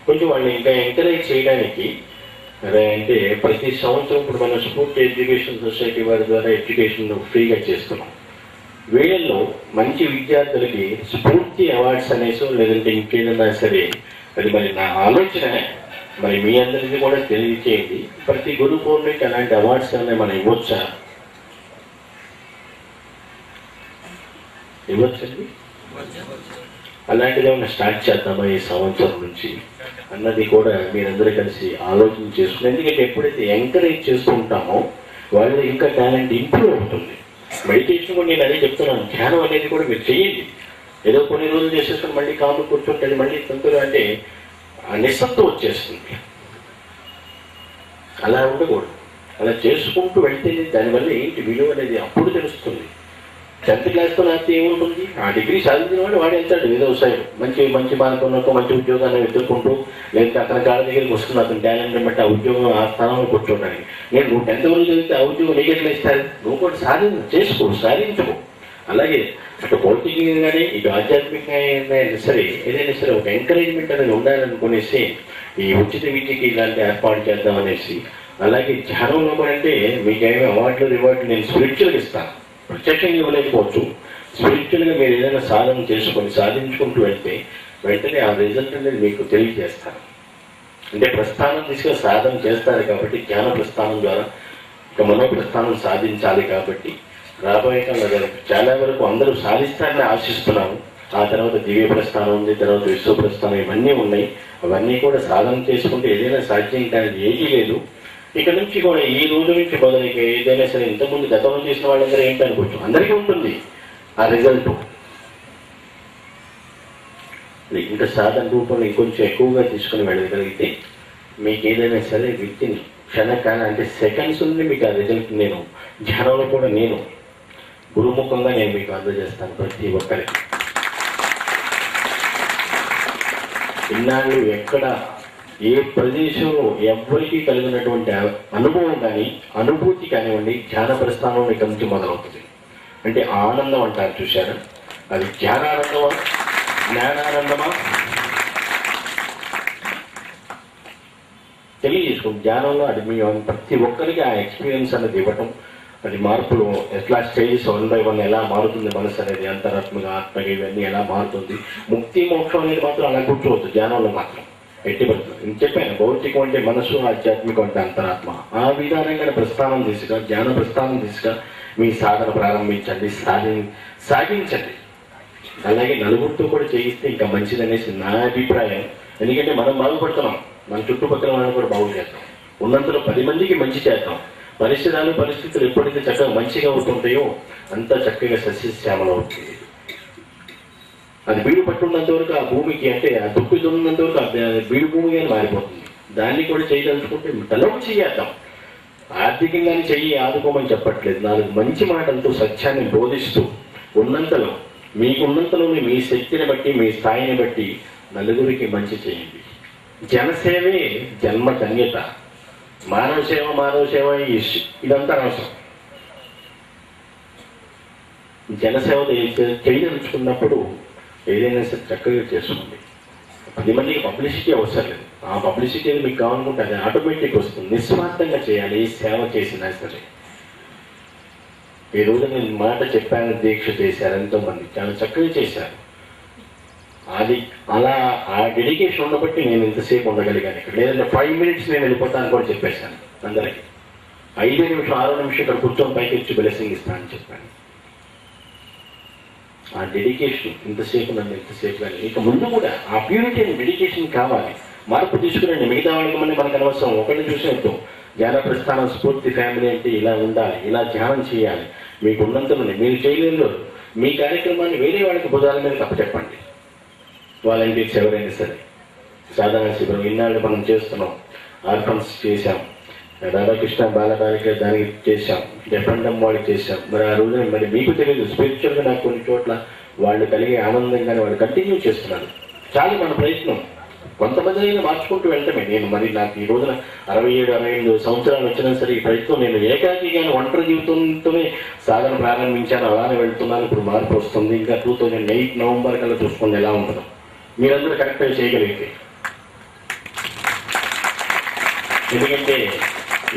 కొంచెం వాళ్ళని ఇంకా ఎంకరేజ్ చేయడానికి అంటే ప్రతి సంవత్సరం ఇప్పుడు మన స్ఫూర్తి ఎడ్యుకేషన్ సొసైటీ వారి ద్వారా ఎడ్యుకేషన్ ఫ్రీగా చేస్తున్నాం. వీళ్ళల్లో మంచి విద్యార్థులకి స్ఫూర్తి అవార్డ్స్ అనేసో లేదంటే ఇంకేదైనా సరే అది మరి నా ఆలోచన. మరి మీ అందరికీ కూడా తెలియచేయండి. ప్రతి గురు పౌర్ణమికి అలాంటి అవార్డ్స్ అనేవి మనం ఇవ్వచ్చండి. అలాంటిది ఏమైనా స్టార్ట్ చేద్దామా ఈ సంవత్సరం నుంచి అన్నది కూడా మీరందరూ కలిసి ఆలోచన చేసుకుని. ఎందుకంటే ఎప్పుడైతే ఎంకరేజ్ చేస్తూ ఉంటామో వాళ్ళు ఇంకా టాలెంట్ ఇంప్రూవ్ అవుతుంది. మెడిటేషన్ కూడా నేను అదే చెప్తున్నాను. ధ్యానం అనేది కూడా మీరు చేయండి. ఏదో కొన్ని రోజులు చేసేసుకుని మళ్ళీ కాము కూర్చుంటుంది, మళ్ళీ తొందరగా అంటే ఆ నిస్సత్వం వచ్చేస్తుంది. అలా ఉండకూడదు. అలా చేసుకుంటూ వెళ్తే దానివల్ల ఏంటి విలువ అనేది అప్పుడు తెలుస్తుంది. 10th క్లాస్తో నాకు ఏముంటుంది, ఆ డిగ్రీ సాధించిన వాడు వాడు వెళ్తాడు వ్యవసాయం మంచి మార్గంలో మంచి ఉద్యోగాన్ని వెతుక్కుంటూ, లేకపోతే అతని కాళ్ళ దగ్గరికి వస్తుంది అతని టాలెంట్ బట్టి ఆ ఉద్యోగం ఆ స్థానంలో కూర్చోడానికి. నువ్వు 10th వరకు చదివితే ఆ ఉద్యోగం నీకు ఎట్లా ఇస్తారు? నువ్వు కూడా సాధించుకో. అలాగే అటు భౌతికంగా కానీ ఇటు ఆధ్యాత్మికంగా సరే ఏదైనా సరే ఒక ఎంకరేజ్మెంట్ అనేది ఉండాలనుకునేసి ఈ ఉచిత విద్యకి ఇలాంటి ఏర్పాటు చేద్దామనేసి. అలాగే ధ్యానంలో కూడా అంటే మీకేమీ అవార్డులు రివార్డులు నేను స్పిరిచువల్గా ఇస్తాను. ప్రత్యక్షంగా ఇవ్వలేకపోవచ్చు. స్పిరిచువల్గా మీరు ఏదైనా సాధన చేసుకొని సాధించుకుంటూ వెంటనే ఆ రిజల్ట్ అనేది మీకు తెలియజేస్తాను. అంటే ప్రస్థానం తీసుకుని సాధన చేస్తారు కాబట్టి జ్ఞాన ప్రస్థానం ద్వారా ఇక మనో ప్రస్థానం సాధించాలి కాబట్టి రాబోయే కాలంలో చాలా వరకు అందరూ సాధిస్తారని ఆశిస్తున్నాము. ఆ తర్వాత దివ్య ప్రస్థానం ఉంది, తర్వాత విశ్వ ప్రస్థానం, ఇవన్నీ ఉన్నాయి. అవన్నీ కూడా సాధన చేసుకుంటే ఏదైనా సాధ్యం కానీ ఏదీ లేదు. ఇక్కడ నుంచి కూడా ఈ రోజు నుంచి మొదలైతే ఏదైనా సరే ఇంతకుముందు గతంలో చేసిన వాళ్ళందరూ ఏంటనుకోవచ్చు, అందరికీ ఉంటుంది ఆ రిజల్ట్. ఇంకా సాధన రూపంలో ఇంకొంచెం ఎక్కువగా తీసుకుని వెళ్ళగలిగితే మీకు ఏదైనా సరే విత్తిని క్షణకాలం అంటే సెకండ్స్ నుండి మీకు ఆ రిజల్ట్ నేను ధ్యానంలో కూడా నేను గురుముఖంగా నేను మీకు అందజేస్తాను ప్రతి ఒక్కరికి. ఇన్నాళ్ళు ఎక్కడ ఏ ప్రదేశంలో ఎవరికి కలిగినటువంటి అనుభవం కానీ అనుభూతి కానివ్వండి ధ్యాన ప్రస్థానం ఇక్కడ నుంచి మొదలవుతుంది. అంటే ఆనందం అంటారు చూశారా, అది ధ్యానానందమా జ్ఞానానందమా తెలియజేసుకోండి. ధ్యానంలో అది మీ ప్రతి ఒక్కరికి ఆ ఎక్స్పీరియన్స్ అనేది ఇవ్వటం, అది మార్పులు ఎట్లా స్టేజెస్ 1 by 1 ఎలా మారుతుంది మనసు అనేది, అంతరాత్మక ఆత్మగా ఇవన్నీ ఎలా మారుతుంది. ముక్తి మోక్షం అనేది మాత్రం అలా కూర్చోవద్దు, ధ్యానంలో మాత్రం ఎట్టి పడుతుంది. నేను చెప్పాను భౌతికం అంటే మనసు, ఆధ్యాత్మికం అంటే అంతరాత్మ. ఆ విధానంగా ప్రస్థానం తీసుగా ధ్యాన ప్రస్థానం తీసుగా మీ సాధన ప్రారంభించండి, సాగించండి. అలాగే నలుగురితో కూడా చేయిస్తే ఇంకా మంచిదనేసి నా అభిప్రాయం. ఎందుకంటే మనం బాగుపడుతున్నాం, మన చుట్టుపక్కల వాళ్ళని కూడా బాగు చేద్దాం, ఉన్నంతలో 10 మందికి మంచి చేద్దాం. పరిస్థితులు ఎప్పుడైతే చక్కగా మంచిగా అవుతుంటాయో అంత చక్కగా సస్యశ్యామలు అవుతుంది. అది బీడు పట్టున్నంత వరకు ఆ భూమికి అంటే ఆ దుక్కి దున్నంత వరకు బీడు భూమిగా మారిపోతుంది. దాన్ని కూడా చేయదలుచుకుంటే తలపు చేద్దాం. ఆర్థికంగానే చెయ్యి ఆదుకోమని చెప్పట్లేదు, 4 మంచి మాటలతో సత్యాన్ని బోధిస్తూ ఉన్నంతలో మీకున్నంతలోనే మీ శక్తిని బట్టి మీ స్థాయిని బట్టి నలుగురికి మంచి చేయండి. జనసేవే జన్మ ధన్యత. మానవ సేవ ఇదంతా అవసరం. జనసేవ చేయదలుచుకున్నప్పుడు ఏదైనా సరే చక్కగా చేసుకోండి. 10 మందికి పబ్లిసిటీ అవసరం లేదు. ఆ పబ్లిసిటీ మీకు కావాలనుకుంటే అది ఆటోమేటిక్ వస్తుంది. నిస్వార్థంగా చేయాలి ఏ సేవ చేసినా సరే. ఈ రోజు నేను మాట చెప్పాను, దీక్ష చేశారు, ఎంతోమంది చాలా చక్కగా చేశారు. అది అలా ఆ డెడికేషన్ ఉన్నబట్టి నేను ఇంతసేపు ఉండగలిగాను ఇక్కడ. లేదంటే 5 minutes నేను వెళ్ళిపోతాను కూడా చెప్పేశాను అందరికీ. 5 నిమిషం 6 నిమిషం ఇక్కడ కూర్చొని పైకి వచ్చి బ్లెస్సింగ్ ఇస్తానని చెప్పాను. ఆ డెడికేషన్ ఇంతసేపు నన్ను ఇంతసేపు కానీ ఇక ముందు కూడా ఆ ప్యూరిటీ అండ్ డెడికేషన్ కావాలి. మార్పు తీసుకురండి. మిగతా వాళ్ళకి మళ్ళీ మనకు అనవసరం. ఒకరిని చూసినట్టు ధ్యాన ప్రస్థానం స్ఫూర్తి ఫ్యామిలీ అంటే ఇలా ఉండాలి, ఇలా ధ్యానం చేయాలి. మీకు ఉన్నంతలోనే మీరు చేయలేదు మీ కార్యక్రమాన్ని వేరే వాళ్ళకి భుజాల మీద తప్పచెప్పండి. వాలంటీర్స్ ఎవరైనా సరే సాధారణ శిబిరం ఇన్నాళ్ళు మనం చేస్తున్నాం, ఆర్ఫన్స్ చేశాం, రాధాకృష్ణ బాలబాలిక దానికి చేశాం, జపండం వాళ్ళకి చేశాం. మరి ఆ రోజున మరి మీకు తెలియదు స్పిరిచువల్గా నాకు కొన్ని చోట్ల వాళ్ళు కలిగే ఆనందంగానే వాళ్ళు కంటిన్యూ చేస్తున్నారు. చాలా మన ప్రయత్నం. కొంతమంది అయినా మార్చుకుంటూ వెళ్ళటమే. నేను మరి నాకు ఈ రోజున 67-68 సంవత్సరాలు వచ్చినా సరే ఈ ప్రయత్నం నేను ఏకాకిగానే ఒంటరి జీవితంతోనే సాధన ప్రారంభించాను, అలానే వెళ్తున్నాను. ఇప్పుడు మార్పు వస్తుంది. ఇంకా 2008 నవంబర్ కల్లా చూసుకోండి ఎలా ఉంటుందో. మీరందరూ కరెక్ట్గా చేయగలిగితే. ఎందుకంటే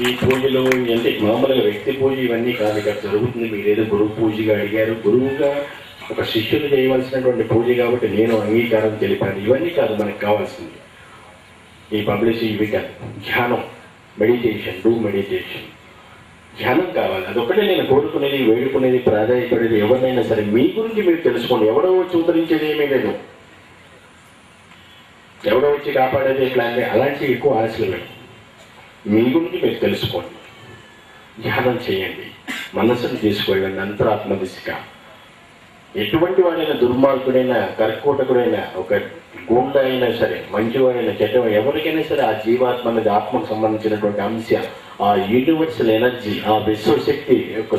ఈ పూజలు అంటే మామూలుగా వ్యక్తి పూజ ఇవన్నీ కాదు ఇక్కడ జరుగుతుంది. మీరేదో గురువు పూజగా అడిగారు, గురువుగా ఒక శిష్యులు చేయవలసినటువంటి పూజ కాబట్టి నేను అంగీకారం తెలిపాను. ఇవన్నీ కాదు మనకు కావాల్సింది. ఈ పబ్లిసిటీ ఇవి కాదు. ధ్యానం, మెడిటేషన్, డూ మెడిటేషన్, ధ్యానం కావాలి. అదొక్కటే నేను కోరుకునేది, వేడుకునేది, ప్రాధాన్యపడేది. ఎవరినైనా సరే మీ గురించి మీరు తెలుసుకోండి. ఎవడో వచ్చి ఉద్ధరించేది ఏమీ లేదు, ఎవడో వచ్చి కాపాడేది ఎట్లా అంటే అలాంటివి ఎక్కువ ఆశలు లేదు. మీ గురించి మీరు తెలుసుకోండి, ధ్యానం చేయండి, మనసును తీసుకెళ్ళండి అంతరాత్మ దిశగా. ఎటువంటి వాడైనా దుర్మార్గుడైనా కర్కోటకుడైనా ఒక గూండా అయినా సరే మంచివాడైనా చెడ్డవాడు ఎవరికైనా సరే ఆ జీవాత్మ అనేది ఆత్మకు సంబంధించినటువంటి అంశ, ఆ యూనివర్సల్ ఎనర్జీ, ఆ విశ్వశక్తి యొక్క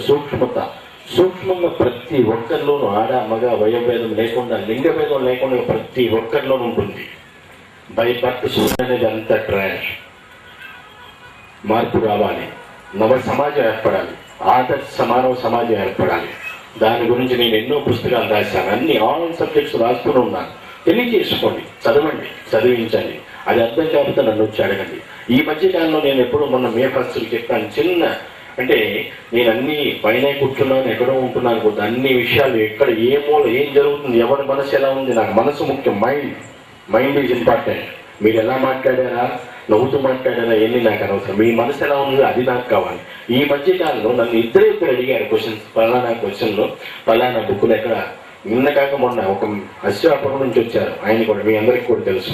సూక్ష్మంగా ప్రతి ఒక్కరిలోనూ ఆడ మగ వయోభేదం లేకుండా లింగభేదం లేకుండా ప్రతి ఒక్కరిలోనూ ఉంటుంది. బై బర్త్ సూర్య అనేది అంత ట్రాష్. మార్పు రావాలి, నవ సమాజం ఏర్పడాలి, ఆదర్శ మానవ సమాజం ఏర్పడాలి. దాని గురించి నేను ఎన్నో పుస్తకాలు రాశాను. అన్ని ఆల్ సబ్జెక్ట్స్ రాస్తూనే ఉన్నాను. తెలియజేసుకోండి, చదవండి, చదివించండి. అది అర్థం కాకపోతే నన్ను వచ్చి అడగండి. ఈ మధ్యకాలంలో నేను ఎప్పుడూ మొన్న మే 1st చెప్పాను. చిన్న అంటే నేను అన్ని పైన కూర్చున్నాను, ఎక్కడో ఉంటున్నాను కూడా అన్ని విషయాలు ఎక్కడ ఏ మూల ఏం జరుగుతుంది, ఎవరి మనసు ఎలా ఉంది, నాకు మనసు ముఖ్యం. Mind is important. మీరు ఎలా మాట్లాడారా, నవ్వుతూ మాట్లాడారా ఎన్ని నాకు అనవసరం. మీ మనసు ఎలా ఉందో అది నాకు కావాలి. ఈ మధ్యకాలంలో నన్ను ఇద్దరు అడిగారు క్వశ్చన్స్. పలానా క్వశ్చన్లో పలానా బుక్కులు ఎక్కడ. నిన్న కాక మొన్న ఒక అశ్వాపురం నుంచి వచ్చారు. ఆయన కూడా మీ అందరికీ కూడా తెలుసు.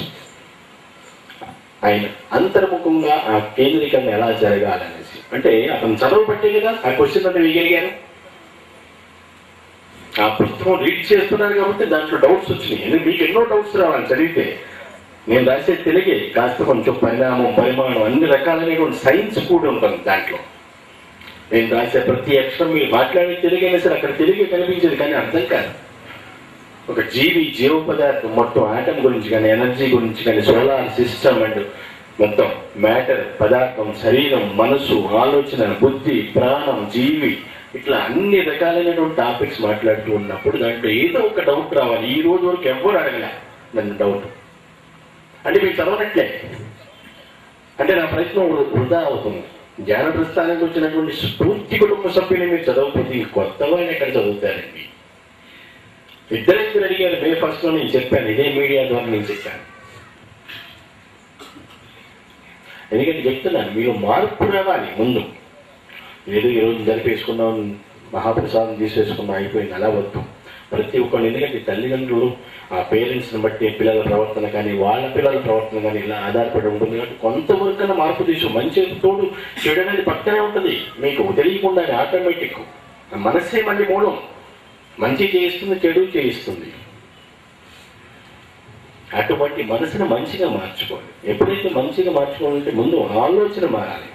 ఆయన అంతర్ముఖంగా ఆ కేంద్రీకరణ ఎలా జరగాలనేసి అంటే అతను చదువు పట్టే కదా ఆ క్వశ్చన్ అంటే వేయగలిగాను. ఆ పుస్తకం రీడ్ చేస్తున్నారు కాబట్టి దాంట్లో డౌట్స్ వచ్చినాయి. మీకు ఎన్నో డౌట్స్ రావాలి చదివితే. నేను రాసే తెలుగే కాస్త కొంచెం పరిమాణం అన్ని రకాలైన సైన్స్ కూడా ఉంటుంది దాంట్లో. నేను రాసే ప్రతి అక్షరం మీరు మాట్లాడే తెలుగైనా సరే అక్కడ తెలుగే కనిపించేది, కానీ అర్థం కాదు. ఒక జీవ పదార్థం మొత్తం ఆటం గురించి కానీ, ఎనర్జీ గురించి కానీ, సోలార్ సిస్టమ్ అండ్ మొత్తం మ్యాటర్, పదార్థం, శరీరం, మనసు, ఆలోచన, బుద్ధి, ప్రాణం, జీవి, ఇట్లా అన్ని రకాలైనటువంటి టాపిక్స్ మాట్లాడుతూ ఉన్నప్పుడు దాంట్లో ఏదో ఒక డౌట్ రావాలి. ఈ రోజు వరకు ఎవరు అడగలే నన్ను డౌట్. అంటే మీరు చదవనట్లే, అంటే నా ప్రయత్నం వృధా అవుతుంది. జ్ఞాన ప్రస్థానానికి వచ్చినటువంటి పూర్తి కుటుంబ సభ్యుని మీరు చదవకపోతే కొత్త వాళ్ళు ఎక్కడ చదువుతారండి? ఇద్దరు అడిగారు. మే 1 నేను చెప్పాను, ఇదే మీడియా ద్వారా నేను చెప్పాను. ఎందుకంటే చెప్తున్నాను, మీరు మార్పు రావాలి ముందు. ఏదో ఈరోజు జరిపేసుకున్నాం, మహాప్రసాదం తీసేసుకున్నాం, అయిపోయింది, అలా వద్దు. ప్రతి ఒక్కళ్ళు, ఎందుకంటే తల్లిదండ్రులు ఆ పేరెంట్స్ని బట్టి పిల్లల ప్రవర్తన కానీ, వాళ్ళ పిల్లల ప్రవర్తన కానీ ఇలా ఆధారపడి ఉంటుంది. కాబట్టి కొంతవరకైనా మార్పు తీసు. మంచి తోడు చెడు అనేది పక్కనే ఉంటుంది, మీకు తెలియకుండా ఆటోమేటిక్. మనస్సే మళ్ళీ మూలం. మంచి చేయిస్తుంది, చెడు చేయిస్తుంది. అటువంటి మనసును మంచిగా మార్చుకోవాలి. ఎప్పుడైతే మంచిగా మార్చుకోవాలంటే ముందు ఆలోచన మారాలి.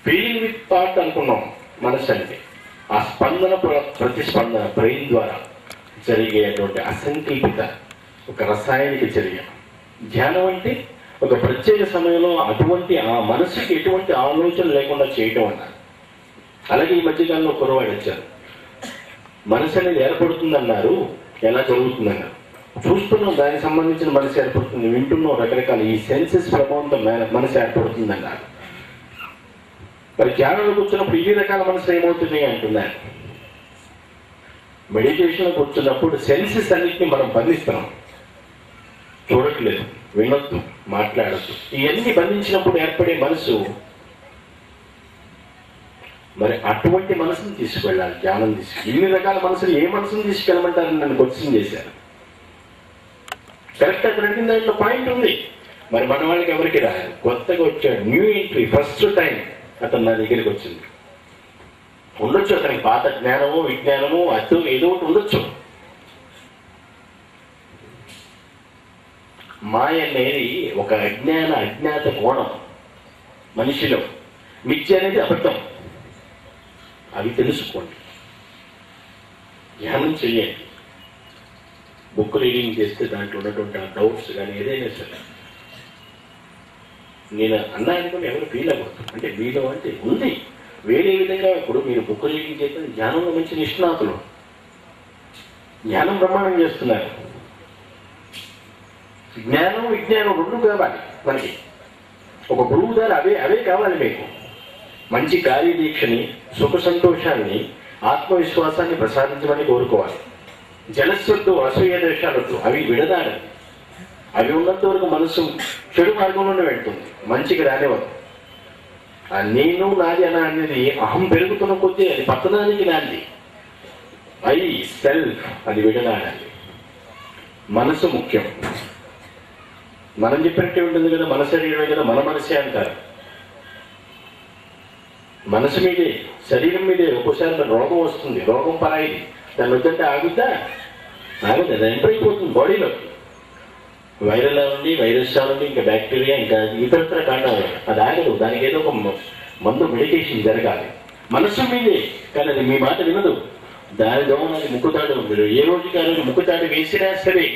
ఫీలింగ్ విత్ థాట్ అనుకున్నాం మనసు అంటే. ఆ స్పందన ప్రతిస్పందన బ్రెయిన్ ద్వారా జరిగేటువంటి అసంకల్పిత ఒక రసాయనిక చర్య. ధ్యానం అంటే ఒక ప్రత్యేక సమయంలో అటువంటి ఆ మనసుకి ఎటువంటి ఆలోచన లేకుండా చేయటం అన్నారు. అలాగే ఈ మధ్యకాలంలో కురవాడు వచ్చారు. మనసు అనేది ఏర్పడుతుందన్నారు. ఎలా జరుగుతుందన్నారు? చూస్తున్నాం, దానికి సంబంధించిన మనసు ఏర్పడుతుంది. వింటున్నాం, రకరకాల ఈ సెన్సెస్ ప్రభావంతో మనసు ఏర్పడుతుందన్నారు. మరి ధ్యానంలో కూర్చున్నప్పుడు ఈ రకాల మనసు ఏమవుతుంది అంటున్నారు. మెడిటేషన్లో కూర్చున్నప్పుడు సెన్సెస్ అన్నింటినీ మనం బంధిస్తున్నాం. చూడట్లేదు, వినొద్దు, మాట్లాడద్దు. ఇవన్నీ బంధించినప్పుడు ఏర్పడే మనసు, మరి అటువంటి మనసును తీసుకువెళ్ళాలి ధ్యానం తీసుకు. ఇన్ని రకాల మనసులు ఏ మనసును తీసుకెళ్ళమంటారని నన్ను క్వశ్చన్ చేశారు. కరెక్ట్, అక్కడ అడిగిన దాంట్లో పాయింట్ ఉంది. మరి మన వాళ్ళకి ఎవరికి రాయాలి? కొత్తగా వచ్చాడు, న్యూ ఎంట్రీ, ఫస్ట్ టైం అతను నా దగ్గరికి వచ్చింది. ఉండొచ్చు అతనికి పాత జ్ఞానము, విజ్ఞానము, అటు ఏదో ఒకటి ఉండొచ్చు. మాయ అనేది ఒక అజ్ఞాత కోణం మనిషిలో. మిథ్య అనేది అబద్ధం. అవి తెలుసుకోండి, ధ్యానం చేయండి. బుక్ రీడింగ్ చేస్తే దాంట్లో ఉన్నటువంటి ఆ డౌట్స్ కానీ ఏదైనా సరే నేను అన్నా అనుకుని ఎవరు ఫీల్ అవ్వద్దు. అంటే మీలో అంటే ఉంది వేరే విధంగా. ఇప్పుడు మీరు బుక్ రీడింగ్ చేస్తే ధ్యానంలో మంచి నిష్ణాతులు, జ్ఞానం ప్రమాణం చేస్తున్నారు. జ్ఞానం విజ్ఞానం రెండు కావాలి మనకి. ఒక గురువు ద్వారా అవే కావాలి మీకు. మంచి కార్యదీక్షని, సుఖ సంతోషాన్ని, ఆత్మవిశ్వాసాన్ని ప్రసాదించమని కోరుకోవాలి. జలస్వద్దు, అసూయ దేశాలొద్దు, అవి విడదాలి. అవి ఉన్నంత వరకు మనసు చెడు మార్గంలోనే వెళ్తుంది, మంచికి రానివ్వదు. ఆ నేను నాది అన అనేది అహం పెరుగుతున్న కొద్దీ అది పతనానికి నాది. సెల్ఫ్ అది విడనాడాలి. మనసు ముఖ్యం. మనం చెప్పినట్టే ఉంటుంది కదా, మన శరీరమే కదా, మన మనసే అంటారు. మనసు మీదే, శరీరం మీదే. ఒక్కోసారి రోగం వస్తుంది, రోగం పరాయిది. దాన్ని వద్దంటే ఆగుద్దా? ఆగుద్దా? అది ఎంటర్ అయిపోతుంది బాడీలోకి. వైరల్ ఉంది, వైరస్ ఉంది, ఇంకా బ్యాక్టీరియా, ఇంకా ఇతరత్ర కాండాలు. అది ఆగదు. దానికి ఏదో ఒక మందు, మెడిటేషన్ జరగాలి. మనసు మీదే, కానీ అది మీ మాట వినదు. దాని దోమని అది ముక్కుతాడు. మీరు ఏ రోజుకి ఆ రోజు ముక్కుతాడు వేసినా సరే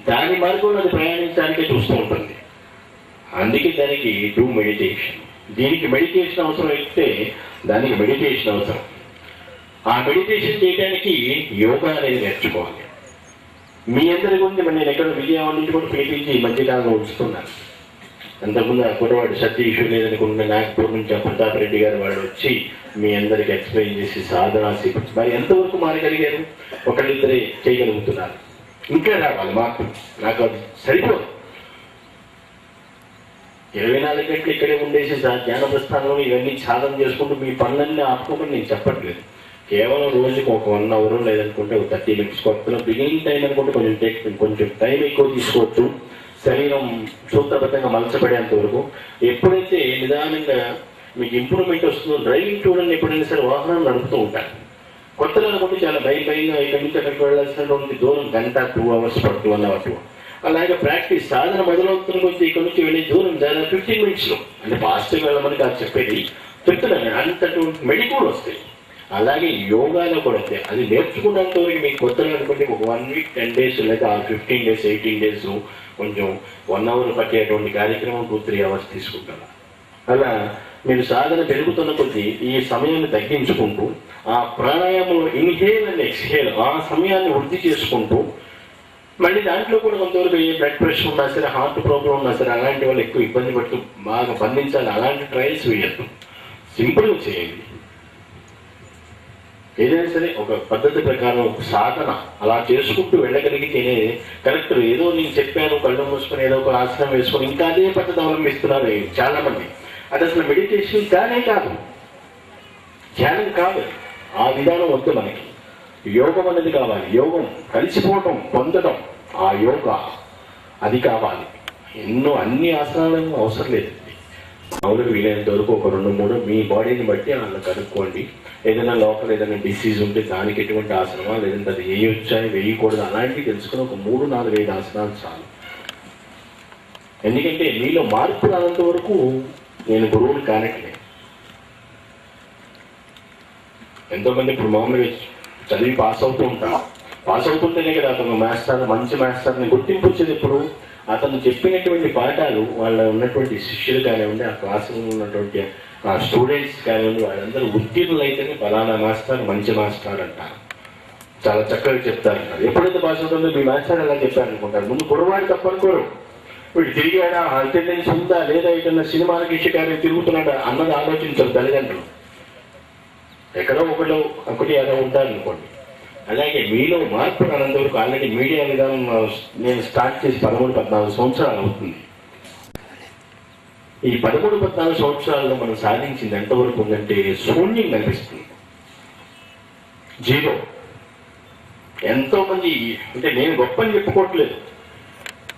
దాని మార్గంలో అది ప్రయాణించడానికే చూస్తూ ఉంటుంది. అందుకే దానికి డూ మెడిటేషన్. దీనికి మెడిటేషన్ అవసరం అయితే దానికి మెడిటేషన్ అవసరం. ఆ మెడిటేషన్ చేయడానికి యోగా అనేది నేర్చుకోవాలి. మీ అందరి గురించి నేను ఎక్కడ విజయవాడ నుంచి కూడా పేటించి ఈ మధ్యకాలంలో ఉంచుతున్నాను. అంతకుముందు ఆ కుర్రవాడు సతీష్ లేదనుకుంటున్న నాగపూర్ నుంచి ఆ ప్రతాప్ రెడ్డి గారు వాడు వచ్చి మీ అందరికి ఎక్స్ప్లెయిన్ చేసి సాధనా శిక్ష మరి ఎంతవరకు మారగలిగారు? ఒకళ్ళిద్దరే చేయగలుగుతున్నారు. ఇంకా రావాలి మార్పు. నాకు అది సరిపోదు. 24 గంటలు ఇక్కడే ఉండేసి జ్ఞాన ప్రస్థానంలో ఇవన్నీ సాధన చేసుకుంటూ మీ పనులన్నీ ఆపుకోమని నేను చెప్పట్లేదు. కేవలం రోజుకి ఒక 1 అవర్ లేదనుకుంటే ఒక 30 minutes. కొత్తలో బిగినింగ్ టైం అనుకుంటే కొంచెం టైం ఎక్కువ తీసుకోవచ్చు. శరీరం సూత్రబద్ధంగా మలచబడేంత వరకు. ఎప్పుడైతే నిదానంగా మీకు ఇంప్రూవ్మెంట్ వస్తుందో, డ్రైవింగ్ చూడండి, ఎప్పుడైనా సరే వాహనం నడుపుతూ ఉంటాను. కొత్తలో అనుకుంటే చాలా భయంగా ఇక్కడి నుంచి అక్కడికి వెళ్ళాల్సినటువంటి దూరం గంట 2 hours పడుతుంది, 1 hour 2. అలాగే ప్రాక్టీస్ సాధన మొదలవుతున్న కొద్ది ఇక్కడ నుంచి వెళ్ళే దూరం దాదాపు 15 minutes అంటే ఫాస్ట్గా వెళ్ళమని కాదు చెప్పేది, చెప్తున్నాను. అంతటువంటి మెడికల్ వస్తాయి. అలాగే యోగాలో కూడా వస్తాయి. అది నేర్చుకున్నంత వరకు మీకు కొత్తలో అనుకుంటే ఒక 1 week 10 days లేదా 15 days 18 days కొంచెం 1 hour పట్టేటువంటి కార్యక్రమం 2-3 hours తీసుకుంటారు. అలా మీరు సాధన పెరుగుతున్న కొద్దీ ఈ సమయాన్ని తగ్గించుకుంటూ ఆ ప్రాణాయామంలో ఇన్హేల్ అండ్ ఎక్స్హేల్ ఆ సమయాన్ని వృద్ధి చేసుకుంటూ మళ్ళీ దాంట్లో కూడా కొంతవరకు ఏ బ్లడ్ ప్రెషర్ ఉన్నా సరే, హార్ట్ ప్రాబ్లం ఉన్నా సరే, అలాంటి వాళ్ళు ఎక్కువ ఇబ్బంది పడుతూ బాగా బంధించాలి. అలాంటి ట్రయల్స్ వేయద్దు, సింపుల్గా చేయండి. ఏదైనా సరే ఒక పద్ధతి ప్రకారం ఒక సాధన అలా చేసుకుంటూ వెళ్ళగలిగితేనే కరెక్ట్. ఏదో నేను చెప్పాను కళ్ళు మూసుకొని ఏదో ఒక ఆసనం వేసుకొని ఇంకా అదే పద్ధతి అవలంబిస్తున్నారు చాలా మంది. అది అసలు మెడిటేషన్ కానే కాదు, ధ్యానం కాదు. ఆ విధానం వద్దు మనకి. యోగం అనేది కావాలి. యోగం కలిసిపోవటం, పొందడం, ఆ యోగా అది కావాలి. అన్ని ఆసనాలను అవసరం లేదు. మామూలుగా వీలైనంత వరకు ఒక 2-3 మీ బాడీని బట్టి వాళ్ళని కనుక్కోండి. ఏదైనా లోపల ఏదైనా డిసీజ్ ఉంటే దానికి ఎటువంటి ఆసనమా, లేదంటే అది వేయొచ్చా వేయకూడదు అలాంటివి తెలుసుకుని ఒక 3-4-5 ఆసనాలు చాలు. ఎందుకంటే మీలో మార్పు రానంత వరకు నేను గురువుని కానట్లే. ఎంతోమంది ఇప్పుడు మామూలుగా చదివి పాస్ అవుతూ ఉంటాను. పాస్ అవుతుంటేనే కదా అతను మంచి మాస్టర్ని గుర్తింపు వచ్చేది. ఇప్పుడు అతను చెప్పినటువంటి పాఠాలు వాళ్ళ ఉన్నటువంటి శిష్యులు కానివ్వండి, ఆ క్లాసులో ఉన్నటువంటి ఆ స్టూడెంట్స్ కానివ్వండి, వాళ్ళందరూ ఉత్తీర్ణులు అయితేనే ఫలానా మాస్టర్ మంచి మాస్టర్ అంటారు. చాలా చక్కగా చెప్తారు. ఎప్పుడైతే పాస్ అవుతుందో మీ మాస్టర్ ఎలా చెప్పారనుకుంటారు. ముందు కురవాడు తప్పనుకోరు. వీడు తిరిగాడా, అటెండెన్స్ ఉందా లేదా, ఏదన్నా సినిమాలకి ఇష్టకార్యం తిరుగుతున్నాడా అన్నది ఆలోచించారు తల్లిదండ్రులు. ఎక్కడో ఒకటి అలా ఉంటారనుకోండి. అలాగే మీలో మార్పు రానంతవరకు ఆల్రెడీ మీడియా విధానం నేను స్టార్ట్ చేసి 13-14 సంవత్సరాలు అవుతుంది. ఈ 13-14 సంవత్సరాల్లో మనం సాధించింది ఎంతవరకు ఉందంటే శూన్యం కనిపిస్తుంది, జీరో. ఎంతో మంది అంటే నేను గొప్పని చెప్పుకోవట్లేదు,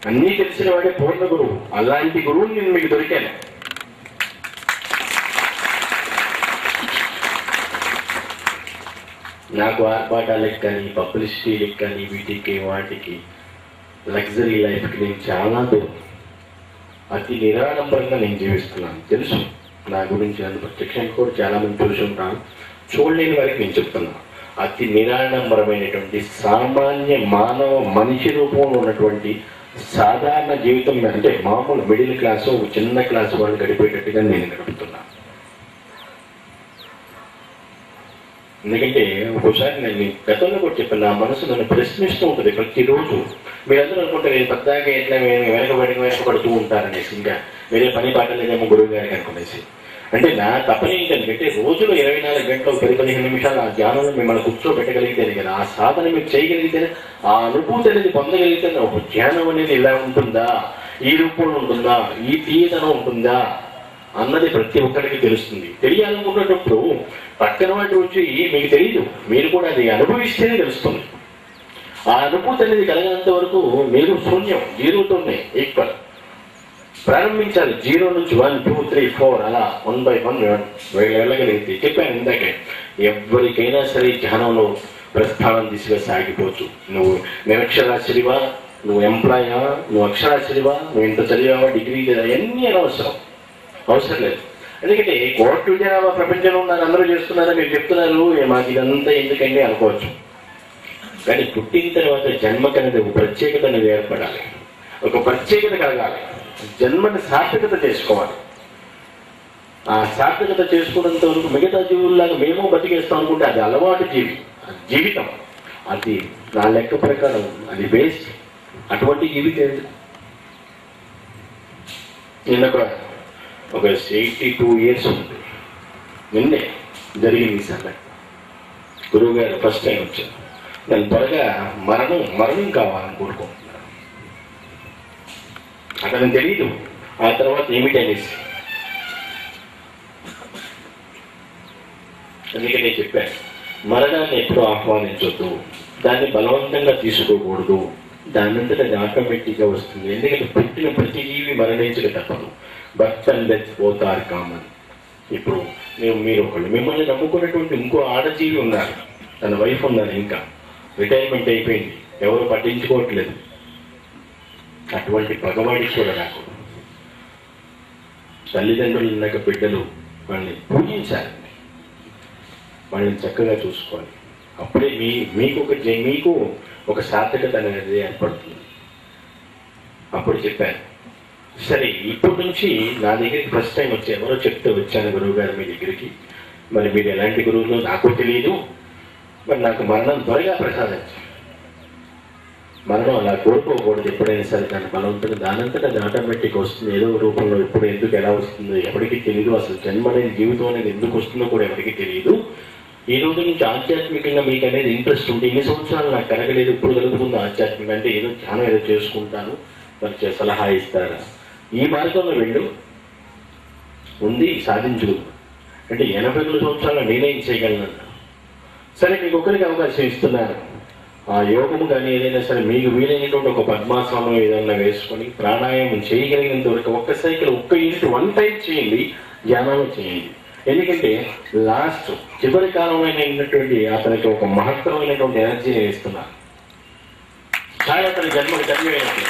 అన్నీ తెలిసిన వాడే పూర్ణ గురువు. అలాంటి గురువుని నేను మీకు దొరికాను. నాకు ఆర్భాటాలకు కానీ, పబ్లిసిటీలకు కానీ, వీటికి వాటికి లగ్జరీ లైఫ్కి నేను చాలా దూరం. అతి నిరాడంబరంగా నేను జీవిస్తున్నాను. తెలుసు నా గురించి, నన్ను ప్రత్యక్షంగా కూడా చాలామంది చూసి ఉంటాను. చూడలేని వారికి నేను చెప్తున్నాను. అతి నిరాడంబరమైనటువంటి సామాన్య మానవ మనిషి రూపంలో ఉన్నటువంటి సాధారణ జీవితం అంటే మామూలు మిడిల్ క్లాసు, చిన్న క్లాసు వాళ్ళు గడిపేటట్టుగా నేను గడుపుతున్నాను. ఎందుకంటే ఒకసారి నేను గతంలో కూడా చెప్పాను, నా మనసు నన్ను ప్రశ్నిస్తూ ఉంటుంది ప్రతిరోజు. మీరందరూ అనుకుంటారు నేను పెద్దగా ఎట్లా వెనకబడుతూ ఉంటారనేసి, ఇంకా వేరే పని పాట లేదేమో గురువు గారికి అనుకునేసి. అంటే నా తప్పని ఏంటంటే రోజులో 24 గంటలు 10-15 నిమిషాలు ఆ ధ్యానంలో మిమ్మల్ని కూర్చోబెట్టగలిగితేనే కదా, ఆ సాధన మీరు చేయగలిగితేనే, ఆ అనుభూతి అనేది పొందగలిగితేనే ఒక ధ్యానం అనేది ఇలా ఉంటుందా, ఈ రూపంలో ఉంటుందా, ఈ తీయదనం ఉంటుందా అన్నది ప్రతి ఒక్కరికి తెలుస్తుంది. తెలియాలనుకున్నప్పుడు పక్కన వాటి వచ్చి మీకు తెలియదు, మీరు కూడా అది అనుభవిస్తేనే తెలుస్తుంది. ఆ అనుభూతి అనేది కలగనంత వరకు మీరు శూన్యం, జీరోతోనే ఈక్వల్. ప్రారంభించాలి 0 నుంచి 1, 2, 3, 4 అలా 1 by 1 వెళ్ళగలిగితే. చెప్పాను ఇందాకే, ఎవరికైనా సరే ధ్యానంలో ప్రస్థానం దిశగా సాగిపోవచ్చు. నువ్వు నిరక్షరాస్యుడివా, నువ్వు ఎంప్లాయా, నువ్వు అక్షరాస్యుడివా, నువ్వు ఇంత చదివావా, డిగ్రీ లేదా, అన్నీ అవసరం లేదు. ఎందుకంటే కోట్ల జనాభా ప్రపంచంలో ఉన్నారు, అందరూ చేస్తున్నారా, మీరు చెప్తున్నారు మాకు ఇదంతా ఎందుకండి అనుకోవచ్చు. కానీ పుట్టిన తర్వాత జన్మకనేది ఒక ప్రత్యేకత అనేది ఏర్పడాలి, ఒక ప్రత్యేకత కలగాలి. జన్మని సార్థకత చేసుకోవాలి. ఆ సార్థకత చేసుకున్నంత వరకు మిగతా జీవుల్లాగా మేము బతికేస్తాం అనుకుంటే అది అలవాటు జీవితం. అది నా లెక్క ప్రకారం అది వేస్ట్. అటువంటి జీవితం నిన్న ఒక 82 years ఉంది, నిన్నే జరిగింది సంగతి. గురువు గారు ఫస్ట్ టైం వచ్చారు. దాని త్వరగా మరణం కావాలని కోరుకుంటున్నాను. అతనికి తెలీదు ఆ తర్వాత ఏమిటనేసి. అందుకే నేను చెప్పాను, మరణాన్ని ఎప్పుడూ ఆహ్వానించొద్దు, దాన్ని బలవంతంగా తీసుకోకూడదు. దానంతట అది ఆటోమేటిక్గా వస్తుంది. ఎందుకంటే పుట్టిన ప్రతి జీవి మరణించక తప్పదు. Birth and death both are common. ఇప్పుడు మీరు ఒకళ్ళు, మిమ్మల్ని నమ్ముకున్నటువంటి ఇంకో ఆడజీవి ఉన్నారు, తన వైఫ్ ఉందని, ఇంకా రిటైర్మెంట్ అయిపోయింది, ఎవరు పట్టించుకోవట్లేదు. అటువంటి పగవాడికి కూడా నాకు తల్లిదండ్రులు ఉన్నాక బిడ్డలు వాళ్ళని పూజించాలండి, వాళ్ళని చక్కగా చూసుకోవాలి. అప్పుడే మీకు ఒక సార్థకత అనేది ఏర్పడుతుంది. అప్పుడు చెప్పాను, సరే ఇప్పటి నుంచి నా దగ్గరికి ఫస్ట్ టైం వచ్చి ఎవరో చెప్తే వచ్చాను గురువు గారు మీ దగ్గరికి, మరి మీరు ఎలాంటి గురువులో నాకు తెలియదు, మరి నాకు మరణం త్వరగా ప్రసాదించారు. మరణం అలా కోరుకోకూడదు, ఎప్పుడైనా సరే దాని బలవంతుడు దానంతటా అది ఆటోమేటిక్ వస్తుంది, ఏదో రూపంలో ఎప్పుడు ఎందుకు ఎలా వస్తుందో ఎవరికి తెలియదు. అసలు జన్మ అనేది జీవితం అనేది ఎందుకు వస్తుందో కూడా ఎవరికి తెలియదు. ఈ రోజు నుంచి ఆధ్యాత్మికంగా మీకు అనేది ఇంట్రెస్ట్ ఉంటే, ఇన్ని సంవత్సరాలు నాకు కలగలేదు, ఇప్పుడు కలుగుతుంది ఆధ్యాత్మికంగా అంటే ఏదో ధ్యానం ఏదో చేసుకుంటాను, మరి సలహా ఇస్తారా, ఈ మార్గంలో వెళ్ళు, ఉంది సాధించు అంటే 82 సంవత్సరాలు నేనేం చేయగలను. సరే మీకు ఒకరికి అవకాశం ఇస్తున్నాను, ఆ యోగము కానీ ఏదైనా సరే మీకు వీలైనటువంటి ఒక పద్మాసనం ఏదైనా వేసుకొని ప్రాణాయామం చేయగలిగినంత వరకు ఒక్క సైకిల్ ఒక్క యూనిట్ 1 టైం చేయండి, ధ్యానం చేయండి. ఎందుకంటే లాస్ట్ చివరి కాలంలోటువంటి అతనికి ఒక మహత్తరమైనటువంటి ఎనర్జీని ఇస్తున్నాను. చాలా అతని జన్మకి ధన్యమైనది.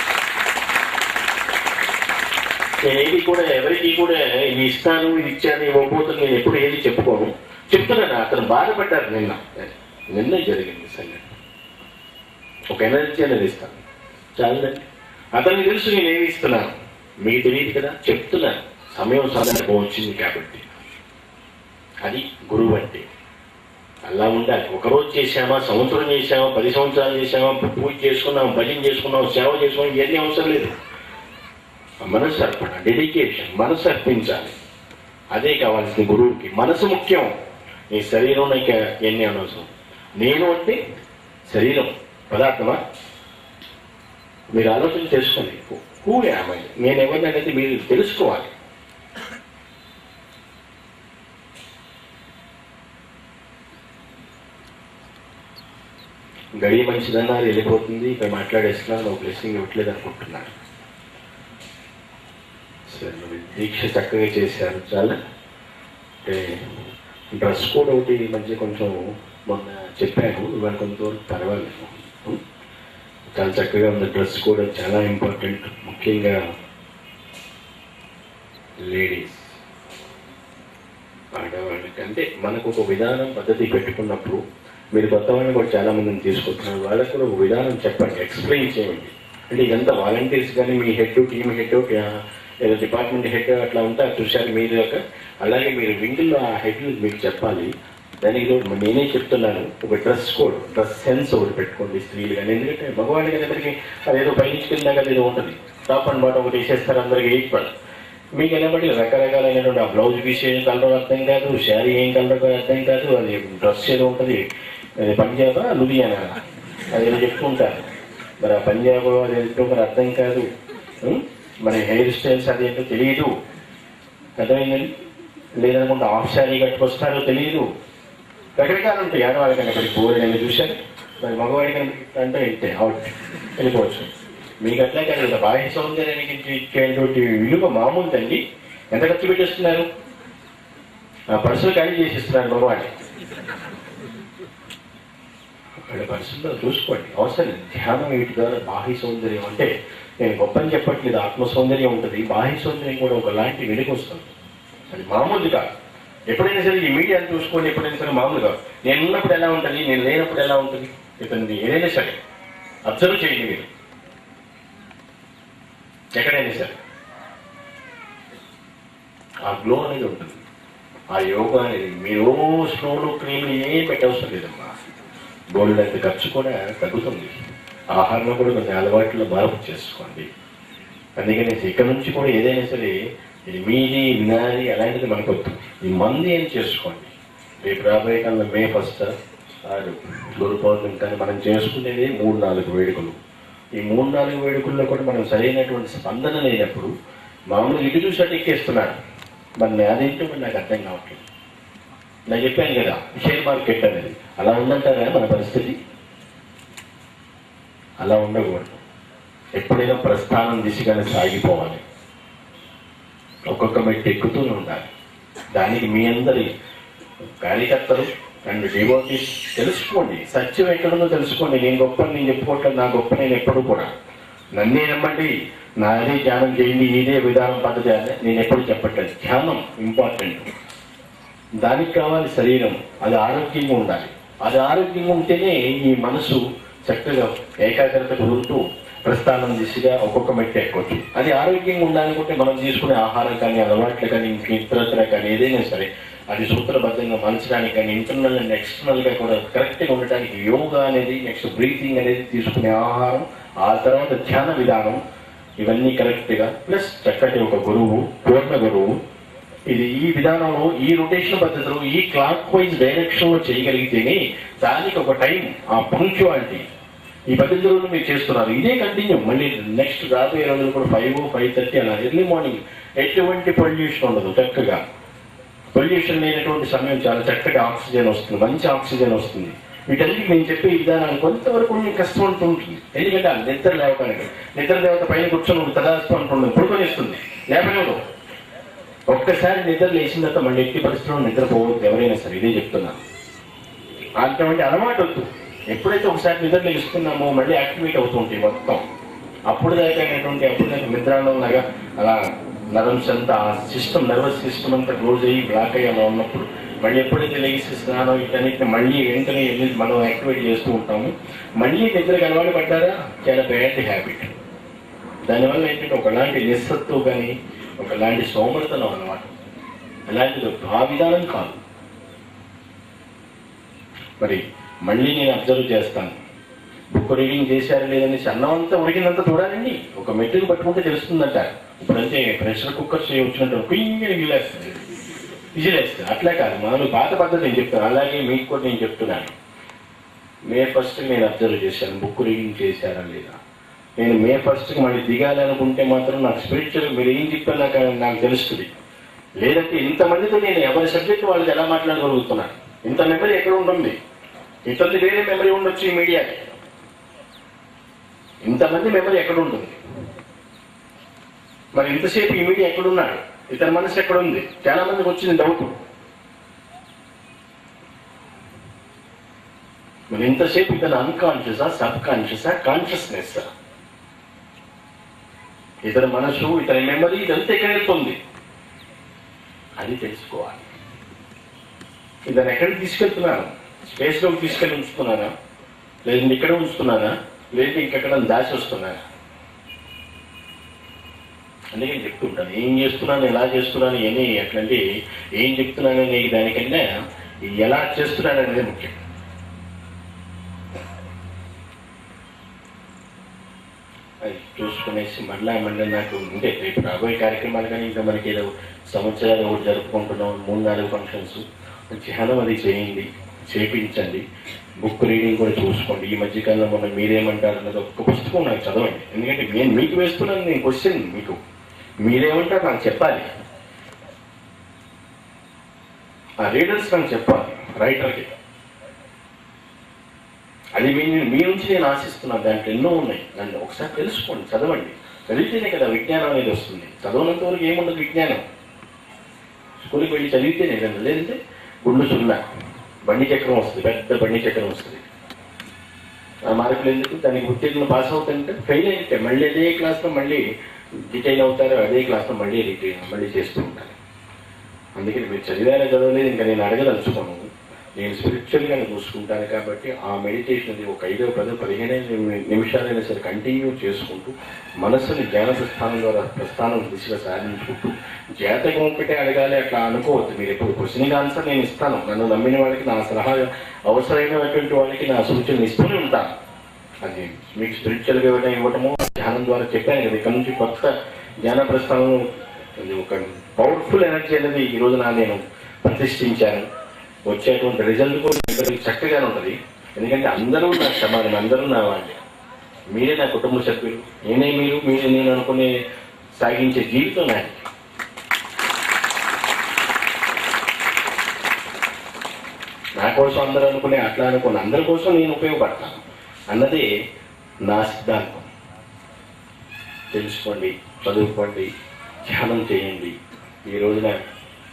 నేను ఏది కూడా ఎవరికి కూడా ఇది ఇస్తాను, ఇది ఇచ్చాను, ఇవ్వబోతుంది నేను ఎప్పుడు ఏది చెప్పుకోను. చెప్తున్నాను, అతను బాధపడ్డారు నిన్న జరిగింది సంగతి. ఒక ఎనర్జీ అనేది ఇస్తాను చాలండి. అతనికి తెలుసు నేను ఏమి ఇస్తున్నాను, మీకు తెలియదు కదా, చెప్తున్నాను. సమయం సందర్భం వచ్చింది కాబట్టి. అది గురువు అంటే అలా ఉండాలి. ఒకరోజు చేసామా, సంవత్సరం చేసామా, 10 సంవత్సరాలు చేసామా, పూజ చేసుకున్నాం, భజన చేసుకున్నాం, సేవ చేసుకున్నాం, ఇవన్నీ అవసరం లేదు. మనసు అర్పణ, డెడికేషన్, మనసు అర్పించాలి. అదే కావాల్సింది గురువుకి. మనసు ముఖ్యం. నీ శరీరం నాకు ఎన్ని అనవసరం. నేను అంటే శరీరం పదార్థమా, మీరు ఆలోచన చేసుకోండి. హూ యామ్ ఐ, నేను ఎవరిని అనేది మీరు తెలుసుకోవాలి. గడియ మంచిదన్నారు, వెళ్ళిపోతుంది, ఇక్కడ మాట్లాడేస్తున్నాను, ఒక బ్లెస్సింగ్ ఇవ్వట్లేదు అనుకుంటున్నారు. సరే, దీక్ష చక్కగా చేశారు. చాలా అంటే డ్రెస్ కోడ్ ఒకటి ఈ మధ్య కొంచెం మొన్న చెప్పాను, ఇవాళ కొంతవరకు పర్వాలేదు. చాలా చక్కగా ఉంది డ్రెస్ కోడ్, చాలా ఇంపార్టెంట్. ముఖ్యంగా లేడీస్, ఆడవాళ్ళకి అంటే మనకు ఒక విధానం పద్ధతి పెట్టుకున్నప్పుడు, మీరు కొత్త వాళ్ళని కూడా చాలా మందిని తీసుకొస్తున్నారు, వాళ్ళకు కూడా ఒక విధానం చెప్పండి, ఎక్స్ప్లెయిన్ చేయండి. అంటే ఇదంతా వాలంటీర్స్ కానీ మీ హెడ్, టీమ్ హెడ్, ఏదో డిపార్ట్మెంట్ హెడ్ అట్లా ఉంటారు చూశారు మీరు. అలాగే మీరు వింగ్లో ఆ హెడ్ మీకు చెప్పాలి. దానికి నేనే చెప్తున్నాను, ఒక డ్రెస్ కోడ్, డ్రెస్ సెన్స్ ఒకటి పెట్టుకోండి స్త్రీలు కానీ. ఎందుకంటే మగవాళ్ళకి అందరికీ అదేదో పైనుకెళ్ళినాక అదేదో ఉంటుంది, టాప్ అండ్ బాటం ఒకటి వేసేస్తారు అందరికీ ఈక్వల్. మీకు ఎనబడి రకరకాలైనటువంటి ఆ బ్లౌజ్ పీస్ ఏం కలర్ అర్థం కాదు, శారీ ఏం కలర్ అర్థం కాదు, అది డ్రెస్ ఏదో ఉంటుంది, అది పంజాబా లుధియానా అది చెప్పుకుంటారు. మరి ఆ పంజాబ్ అది ఏంటో మరి అర్థం కాదు, మరి హెయిర్ స్టైల్స్ అదేంటో తెలియదు, అర్థమైందండి. లేదనుకుంటే ఆఫ్ శారీ కట్టుకొస్తారో తెలియదు, రకరకాలు ఉంటాయి. ఆడవాళ్ళకన్నా మరి బోర్డు చూశారు, మరి మగవాడికి అంటే ఇంతే అవుట్ వెళ్ళిపోవచ్చు. మీకు అట్లా కాదు, బాహ్య సౌందర్యానికి ఇచ్చేటువంటి విలువ మామూలుదండి. ఎంత ఖర్చు పెట్టేస్తున్నారు, ఆ పర్సులు ఖాళీ చేసిస్తున్నారు మగవాడి. అక్కడ పర్సుల్లో చూసుకోండి, అవసరం ధ్యానం వీటి ద్వారా బాహ్య సౌందర్యం అంటే నేను గొప్పని చెప్పట్లేదు, ఆత్మ సౌందర్యం ఉంటుంది, బాహ్య సౌందర్యం కూడా ఒకలాంటి వెలుగు వస్తుంది. అది మామూలుగా ఎప్పుడైనా సరే ఈ మీడియాను చూసుకోండి, ఎప్పుడైనా సరే మామూలుగా నేను ఉన్నప్పుడు ఎలా ఉంటుంది, నేను లేనప్పుడు ఎలా ఉంటుంది, ఇతనిది ఏదైనా సరే అబ్జర్వ్ చేయండి మీరు, ఎక్కడైనా సరే ఆ గ్లో అనేది ఉంటుంది, ఆ యోగా అనేది. మీరు స్నోలు క్రీమ్లు ఏం పెట్టవసరం లేదమ్మా, గోల్డ్ అంత ఖర్చు కూడా తగ్గుతుంది. ఆహారంలో కూడా కొంచెం అలవాట్లో మార్పు చేసుకోండి. అందుకని ఇక్కడ నుంచి కూడా ఏదైనా సరే ఇది మీది నాది అలాంటిది మనకొద్దు, ఈ మంది ఏం చేసుకోండి. రేపు రాబోయే కాలంలో మే 1 గురు పౌర్ణమి కానీ మనం చేసుకునేది 3-4 వేడుకలు. ఈ 3-4 వేడుకల్లో కూడా మనం సరైనటువంటి స్పందన లేనప్పుడు మామూలుగా ఇటు చూసాడు ఎక్కేస్తున్నాడు, మరి అదేంటో మరి నాకు అర్థం కావట్లేదు. నేను చెప్పాను కదా షేర్ మార్కెట్ అనేది అలా ఉందంటారా మన పరిస్థితి? అలా ఉండకూడదు. ఎప్పుడైనా ప్రస్థానం దిశగానే సాగిపోవాలి, ఒక్కొక్క మెట్టు ఎక్కుతూనే ఉండాలి. దానికి మీ అందరి కార్యకర్తలు అండ్ డివోటీస్ తెలుసుకోండి, సత్యం ఎక్కడుందో తెలుసుకోండి. నేను గొప్పని నేను చెప్పుకోవట్లేదు, నా గొప్ప నేను ఎప్పుడు కూడా నన్నే నమ్మండి, నాదే ధ్యానం చేయండి, ఇదే విధానం పద్ధతి అదే నేను ఎప్పుడు చెప్పట్లేదు. ధ్యానం ఇంపార్టెంట్, దానికి కావాలి శరీరం, అది ఆరోగ్యంగా ఉండాలి. అది ఆరోగ్యంగా ఉంటేనే ఈ మనసు చక్కగా ఏకాగ్రత కుదురుతూ ప్రస్థానం దిశగా ఒక్కొక్క మెట్టు ఎక్కొచ్చు. అది ఆరోగ్యంగా ఉండాలనుకుంటే మనం తీసుకునే ఆహారం కానీ, అలవాట్లు కానీ, ఇంక ఇతరత్ర కానీ ఏదైనా సరే అది సూత్రబద్ధంగా మలచడానికి కానీ, ఇంటర్నల్ అండ్ ఎక్స్టర్నల్గా కూడా కరెక్ట్గా ఉండటానికి యోగా అనేది, నెక్స్ట్ బ్రీతింగ్ అనేది, తీసుకునే ఆహారం, ఆ తర్వాత ధ్యాన విధానం, ఇవన్నీ కరెక్ట్గా ప్లస్ చక్కటి ఒక గురువు, పూర్ణ గురువు, ఇది ఈ విధానంలో ఈ రొటేషన్ పద్ధతిలో ఈ క్లాక్ వైజ్ డైరెక్షన్లో చేయగలిగితేనే దానికి ఒక టైం, ఆ పంక్చువాలిటీ ఈ 15 రోజులు మీరు చేస్తున్నారు, ఇదే కంటిన్యూ. మళ్ళీ నెక్స్ట్ రాబోయే రోజులు కూడా 5, 5:30 అలా ఎర్లీ మార్నింగ్. ఎటువంటి పొల్యూషన్ ఉండదు, చక్కగా పొల్యూషన్ లేనటువంటి సమయం, చాలా చక్కగా ఆక్సిజన్ వస్తుంది, మంచి ఆక్సిజన్ వస్తుంది. వీటన్నిటి నేను చెప్పే విధానాలు కొంతవరకు మీకు కష్టం అంటూ ఉంటుంది. ఎందుకంటే అది నిద్ర లేవడానికి, నిద్ర దేవత పైన కూర్చొని తదాస్తూ అంటుండదు, పడుకొనిస్తుంది, లేపలేదు. ఒక్కసారి నిద్ర లేచిన తర్వాత మళ్ళీ ఎట్టి పరిస్థితుల్లో నిద్రపోవద్దు ఎవరైనా సరే, ఇదే చెప్తున్నాను. అటువంటి అలవాటు వద్దు. ఎప్పుడైతే ఒకసారి నిద్ర లేస్తున్నామో మళ్ళీ యాక్టివేట్ అవుతూ ఉంటాయి మొత్తం. అప్పుడు దాకా నిద్రాణం లాగా అలా నర్వ్స్ అంతా, సిస్టమ్, నర్వస్ సిస్టమ్ అంతా క్లోజ్ అయ్యి బ్లాక్ అయ్యి అలా ఉన్నప్పుడు మళ్ళీ ఎప్పుడైతే లేచి స్నానం వీటన్నిటిని మళ్ళీ వెంటనే వెళ్ళి మనం యాక్టివేట్ చేస్తూ ఉంటాము. మళ్ళీ నిద్రకు అలవాటు పడ్డారా, చాలా బ్యాడ్ హ్యాబిట్. దానివల్ల ఏంటంటే ఒకలాంటి నిస్సత్వం కానీ, ఒకలాంటి సోమర్థనం అన్నమాట. అలాంటిది ఆ విధానం కాదు. మరి మళ్ళీ నేను అబ్జర్వ్ చేస్తాను, బుక్ రీడింగ్ చేశారు లేదని అన్నం అంతా ఉడికినంత చూడాలండి. ఒక మెట్టుకు పట్టుకుంటే తెలుస్తుందంట. ఇప్పుడంతే ప్రెషర్ కుక్కర్స్ వచ్చినట్టు క్వీన్గా విజిలేస్తుంది. అట్లా కాదు, మనం పాత పద్ధతి నేను చెప్తాను, అలాగే మీకు కూడా నేను చెప్తున్నాను. మే 1st నేను అబ్జర్వ్ చేశాను, బుక్ రీడింగ్ చేశారా లేదా. నేను మే 1st మళ్ళీ దిగాలి అనుకుంటే మాత్రం నాకు స్పిరిచువల్ మీరు ఏం చెప్పారు నాకు తెలుస్తుంది. లేదంటే ఇంతమందితో నేను ఎవరి సబ్జెక్ట్ వాళ్ళకి ఎలా మాట్లాడగలుగుతున్నాను. ఇంత మెమరీ ఎక్కడ ఉంటుంది, ఇంతమంది వేరే మెమరీ ఉండొచ్చు ఈ మీడియాకి, ఇంతమంది మెమరీ ఎక్కడ ఉంటుంది. మరి ఇంతసేపు ఈ మీడియా ఎక్కడున్నాడు, ఇతని మనసు ఎక్కడుంది, చాలా మందికి వచ్చింది డౌట్. మరి ఇంతసేపు ఇతను అన్కాన్షియసా, సబ్ కాన్షియసా, కాన్షియస్నెస్, ఇతని మనసు, ఇతని మెమరీ, ఇదంతా ఎక్కడ వెళ్తుంది అది తెలుసుకోవాలి. ఇతను ఎక్కడికి తీసుకెళ్తున్నాను, స్పేస్లోకి తీసుకెళ్ళి ఉంచుతున్నానా, లేదంటే ఇక్కడ ఉంచుతున్నానా, లేదంటే ఇంకెక్కడ దాచి వస్తున్నానా. అందుకే నేను చెప్తుంటాను, ఏం చేస్తున్నాను, ఎలా చేస్తున్నాను అని. ఎట్లంటే ఏం చెప్తున్నాను అనే దానికన్నా ఎలా చేస్తున్నాను అనేది ముఖ్యం. అది చూసుకునేసి మళ్ళీ నాకు ఉంటే రేపు రాబోయే కార్యక్రమాలు కానీ, ఇంకా మనకి ఏదో సంవత్సరాలు ఒకటి జరుపుకుంటున్నాం, 3-4 ఫంక్షన్స్, ధ్యానం అది చేయండి, చేపించండి. బుక్ రీడింగ్ కూడా చూసుకోండి. ఈ మధ్యకాలంలో మనం మీరేమంటారు అన్నది ఒక్క పుస్తకం నాకు చదవండి. ఎందుకంటే నేను మీకు వేస్తున్నాను, నేను క్వశ్చన్ మీకు, మీరేమంటారు నాకు చెప్పాలి, ఆ రీడర్స్ నాకు చెప్పాలి, రైటర్కి. అది మీ నుంచి నేను ఆశిస్తున్నాను. దాంట్లో ఎన్నో ఉన్నాయి, నన్ను ఒకసారి తెలుసుకోండి, చదవండి. చదివితేనే కదా విజ్ఞానం అనేది వస్తుంది. చదవనంత వరకు ఏముండదు విజ్ఞానం. స్కూల్కి వెళ్ళి చదివితేనే కదా, లేదంటే గుండు సున్నా, బండి చక్రం వస్తుంది, పెద్ద బండి చక్రం వస్తుంది. ఆ మార్కులు ఎందుకు, దానికి ఉత్తీర్ణులు పాస్ అవుతాయంటే ఫెయిల్ అయితే మళ్ళీ అదే క్లాస్లో మళ్ళీ డిటైన్ అవుతారు, అదే క్లాస్లో మళ్ళీ చేస్తూ ఉంటారు. అందుకని మీరు చదివారా చదవలేదు ఇంకా నేను అడగదలుచుకోను. నేను స్పిరిచువల్గానే చూసుకుంటాను కాబట్టి ఆ మెడిటేషన్ అది ఒక 5, 10, 15 నిమిషాలైనా సరే కంటిన్యూ చేసుకుంటూ మనస్సుని జ్ఞాన ప్రస్థానం దిశగా సాధించుకుంటూ, జాతకం ఒకటే అడగాలి అట్లా అనుకోవద్దు. మీరు ఎప్పుడు క్వశ్చన్కి ఆన్సర్ నేను ఇస్తాను. నన్ను నమ్మిన వాళ్ళకి నా సలహా, అవసరమైనటువంటి వాళ్ళకి నా సూచనలు ఇస్తూనే ఉంటాను. అది మీకు స్పిరిచువల్గా ఇవ్వటము ధ్యానం ద్వారా చెప్పాను కదా. ఇక్కడ నుంచి కొత్త జ్ఞాన ప్రస్థానం, అది ఒక పవర్ఫుల్ ఎనర్జీ అనేది ఈ రోజున నేను ప్రతిష్ఠించాను. వచ్చేటువంటి రిజల్ట్ కూడా చక్కగానే ఉంటుంది. ఎందుకంటే అందరూ నా సమానం, అందరూ నా వాళ్ళే. మీరే నా కుటుంబ సభ్యులు, నేనే మీరు, మీరే నేను అనుకునే సాగించే జీవితం నాది. నా కోసం అందరూ అనుకునే అట్లా అనుకుని అందరి కోసం నేను ఉపయోగపడతాను అన్నదే నా సిద్ధాంతం. తెలుసుకోండి, చదువుకోండి, ధ్యానం చేయండి. ఈ రోజున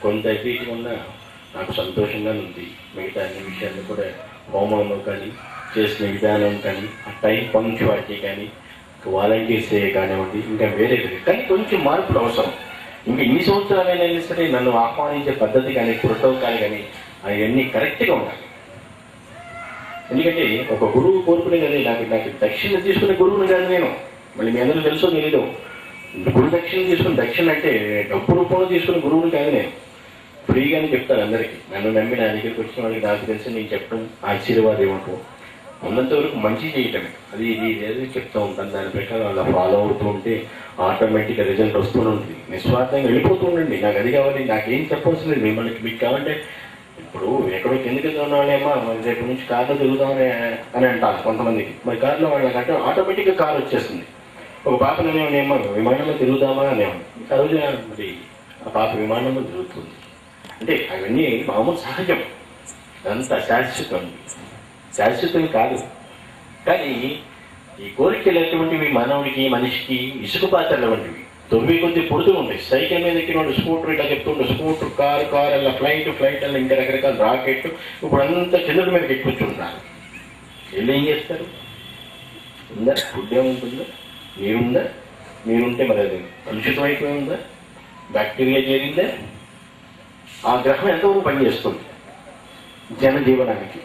కొంత ఎఫీట్ ఉన్న నాకు సంతోషంగానే ఉంది. మిగతా అన్ని విషయాలు కూడా హోమంలో కానీ చేసిన విధానం కానీ ఆ టైం పంక్చువాలిటీ కానీ వాలంటీర్స్ కానివ్వండి ఇంకా వేరే కానీ కొంచెం మార్పులు అవసరం. ఇంకా ఇన్ని సంవత్సరాలైనా సరే నన్ను ఆహ్వానించే పద్ధతి కానీ ప్రోటోకాల్ కానీ అవన్నీ కరెక్ట్గా ఉండాలి. ఎందుకంటే ఒక గురువు కోరుకునే కదా నాకు దక్షిణ తీసుకునే గురువుని కాదు నేను. మళ్ళీ మీ అందరూ తెలుసో తెలీదు, గురు దక్షిణ తీసుకుని దక్షిణ అంటే డబ్బు రూపంలో తీసుకునే గురువుని కాదు నేను. ఫ్రీగానే చెప్తాను అందరికీ. నన్ను నమ్మి నా దగ్గరికి వచ్చిన వాళ్ళకి నాకు తెలిసి నేను చెప్పడం ఆశీర్వాదం ఇవ్వటం ఉన్నంత వరకు మంచి చేయటమే. అది ఇది ఏదో చెప్తూ ఉంటాను. దాని ప్రకారం అలా ఫాలో అవుతూ ఉంటే ఆటోమేటిక్గా రిజల్ట్ వస్తూనే ఉంటుంది. నిస్వార్థంగా వెళ్ళిపోతూ ఉండండి. నాకు అది కావాలి, నాకేం చెప్పవలసిన లేదు. మిమ్మల్ని మీకు కావాలంటే ఇప్పుడు ఎక్కడో కిందకి ఉన్నాళ్ళేమో మరి రేపు నుంచి కార్లో తిరుగుతామని అని అంటారు కొంతమందికి. మరి కార్లో వాళ్ళకంటే ఆటోమేటిక్గా కారు వచ్చేస్తుంది. ఒక పాపనేమో విమానంలో తిరుగుదామా అనేవాడు. ఆ రోజు మరి ఆ పాప విమానంలో తిరుగుతుంది. అంటే అవన్నీ మామూలు సహజం, అదంతా శాశ్వతం కాదు. కానీ ఈ కోరికలు ఎటువంటివి మానవుడికి మనిషికి ఇసుక పాత్రలు వంటివి. తొమ్మిది కొద్ది పుడుతూ ఉంటాయి. సైకిల్ మీద ఎక్కిన స్కూటర్ ఇలా చెప్తుండే స్కూటర్ కార్ అలా ఫ్లైట్ అలా ఇంకా రకరకాల రాకెట్. ఇప్పుడు అంతా చంద్రుడి మీదకి ఎక్కుతుంటున్నారు. వీళ్ళు ఏం చేస్తారు? ఉందా ఫుడ్ ఏముంటుందా? నీరుందా? నీరుంటే మరి అది కలుషితం అయిపోయి ఉందా? బ్యాక్టీరియా చేరిందా? ఆ గ్రహం ఎంతవరకు పనిచేస్తుంది జనజీవనానికి?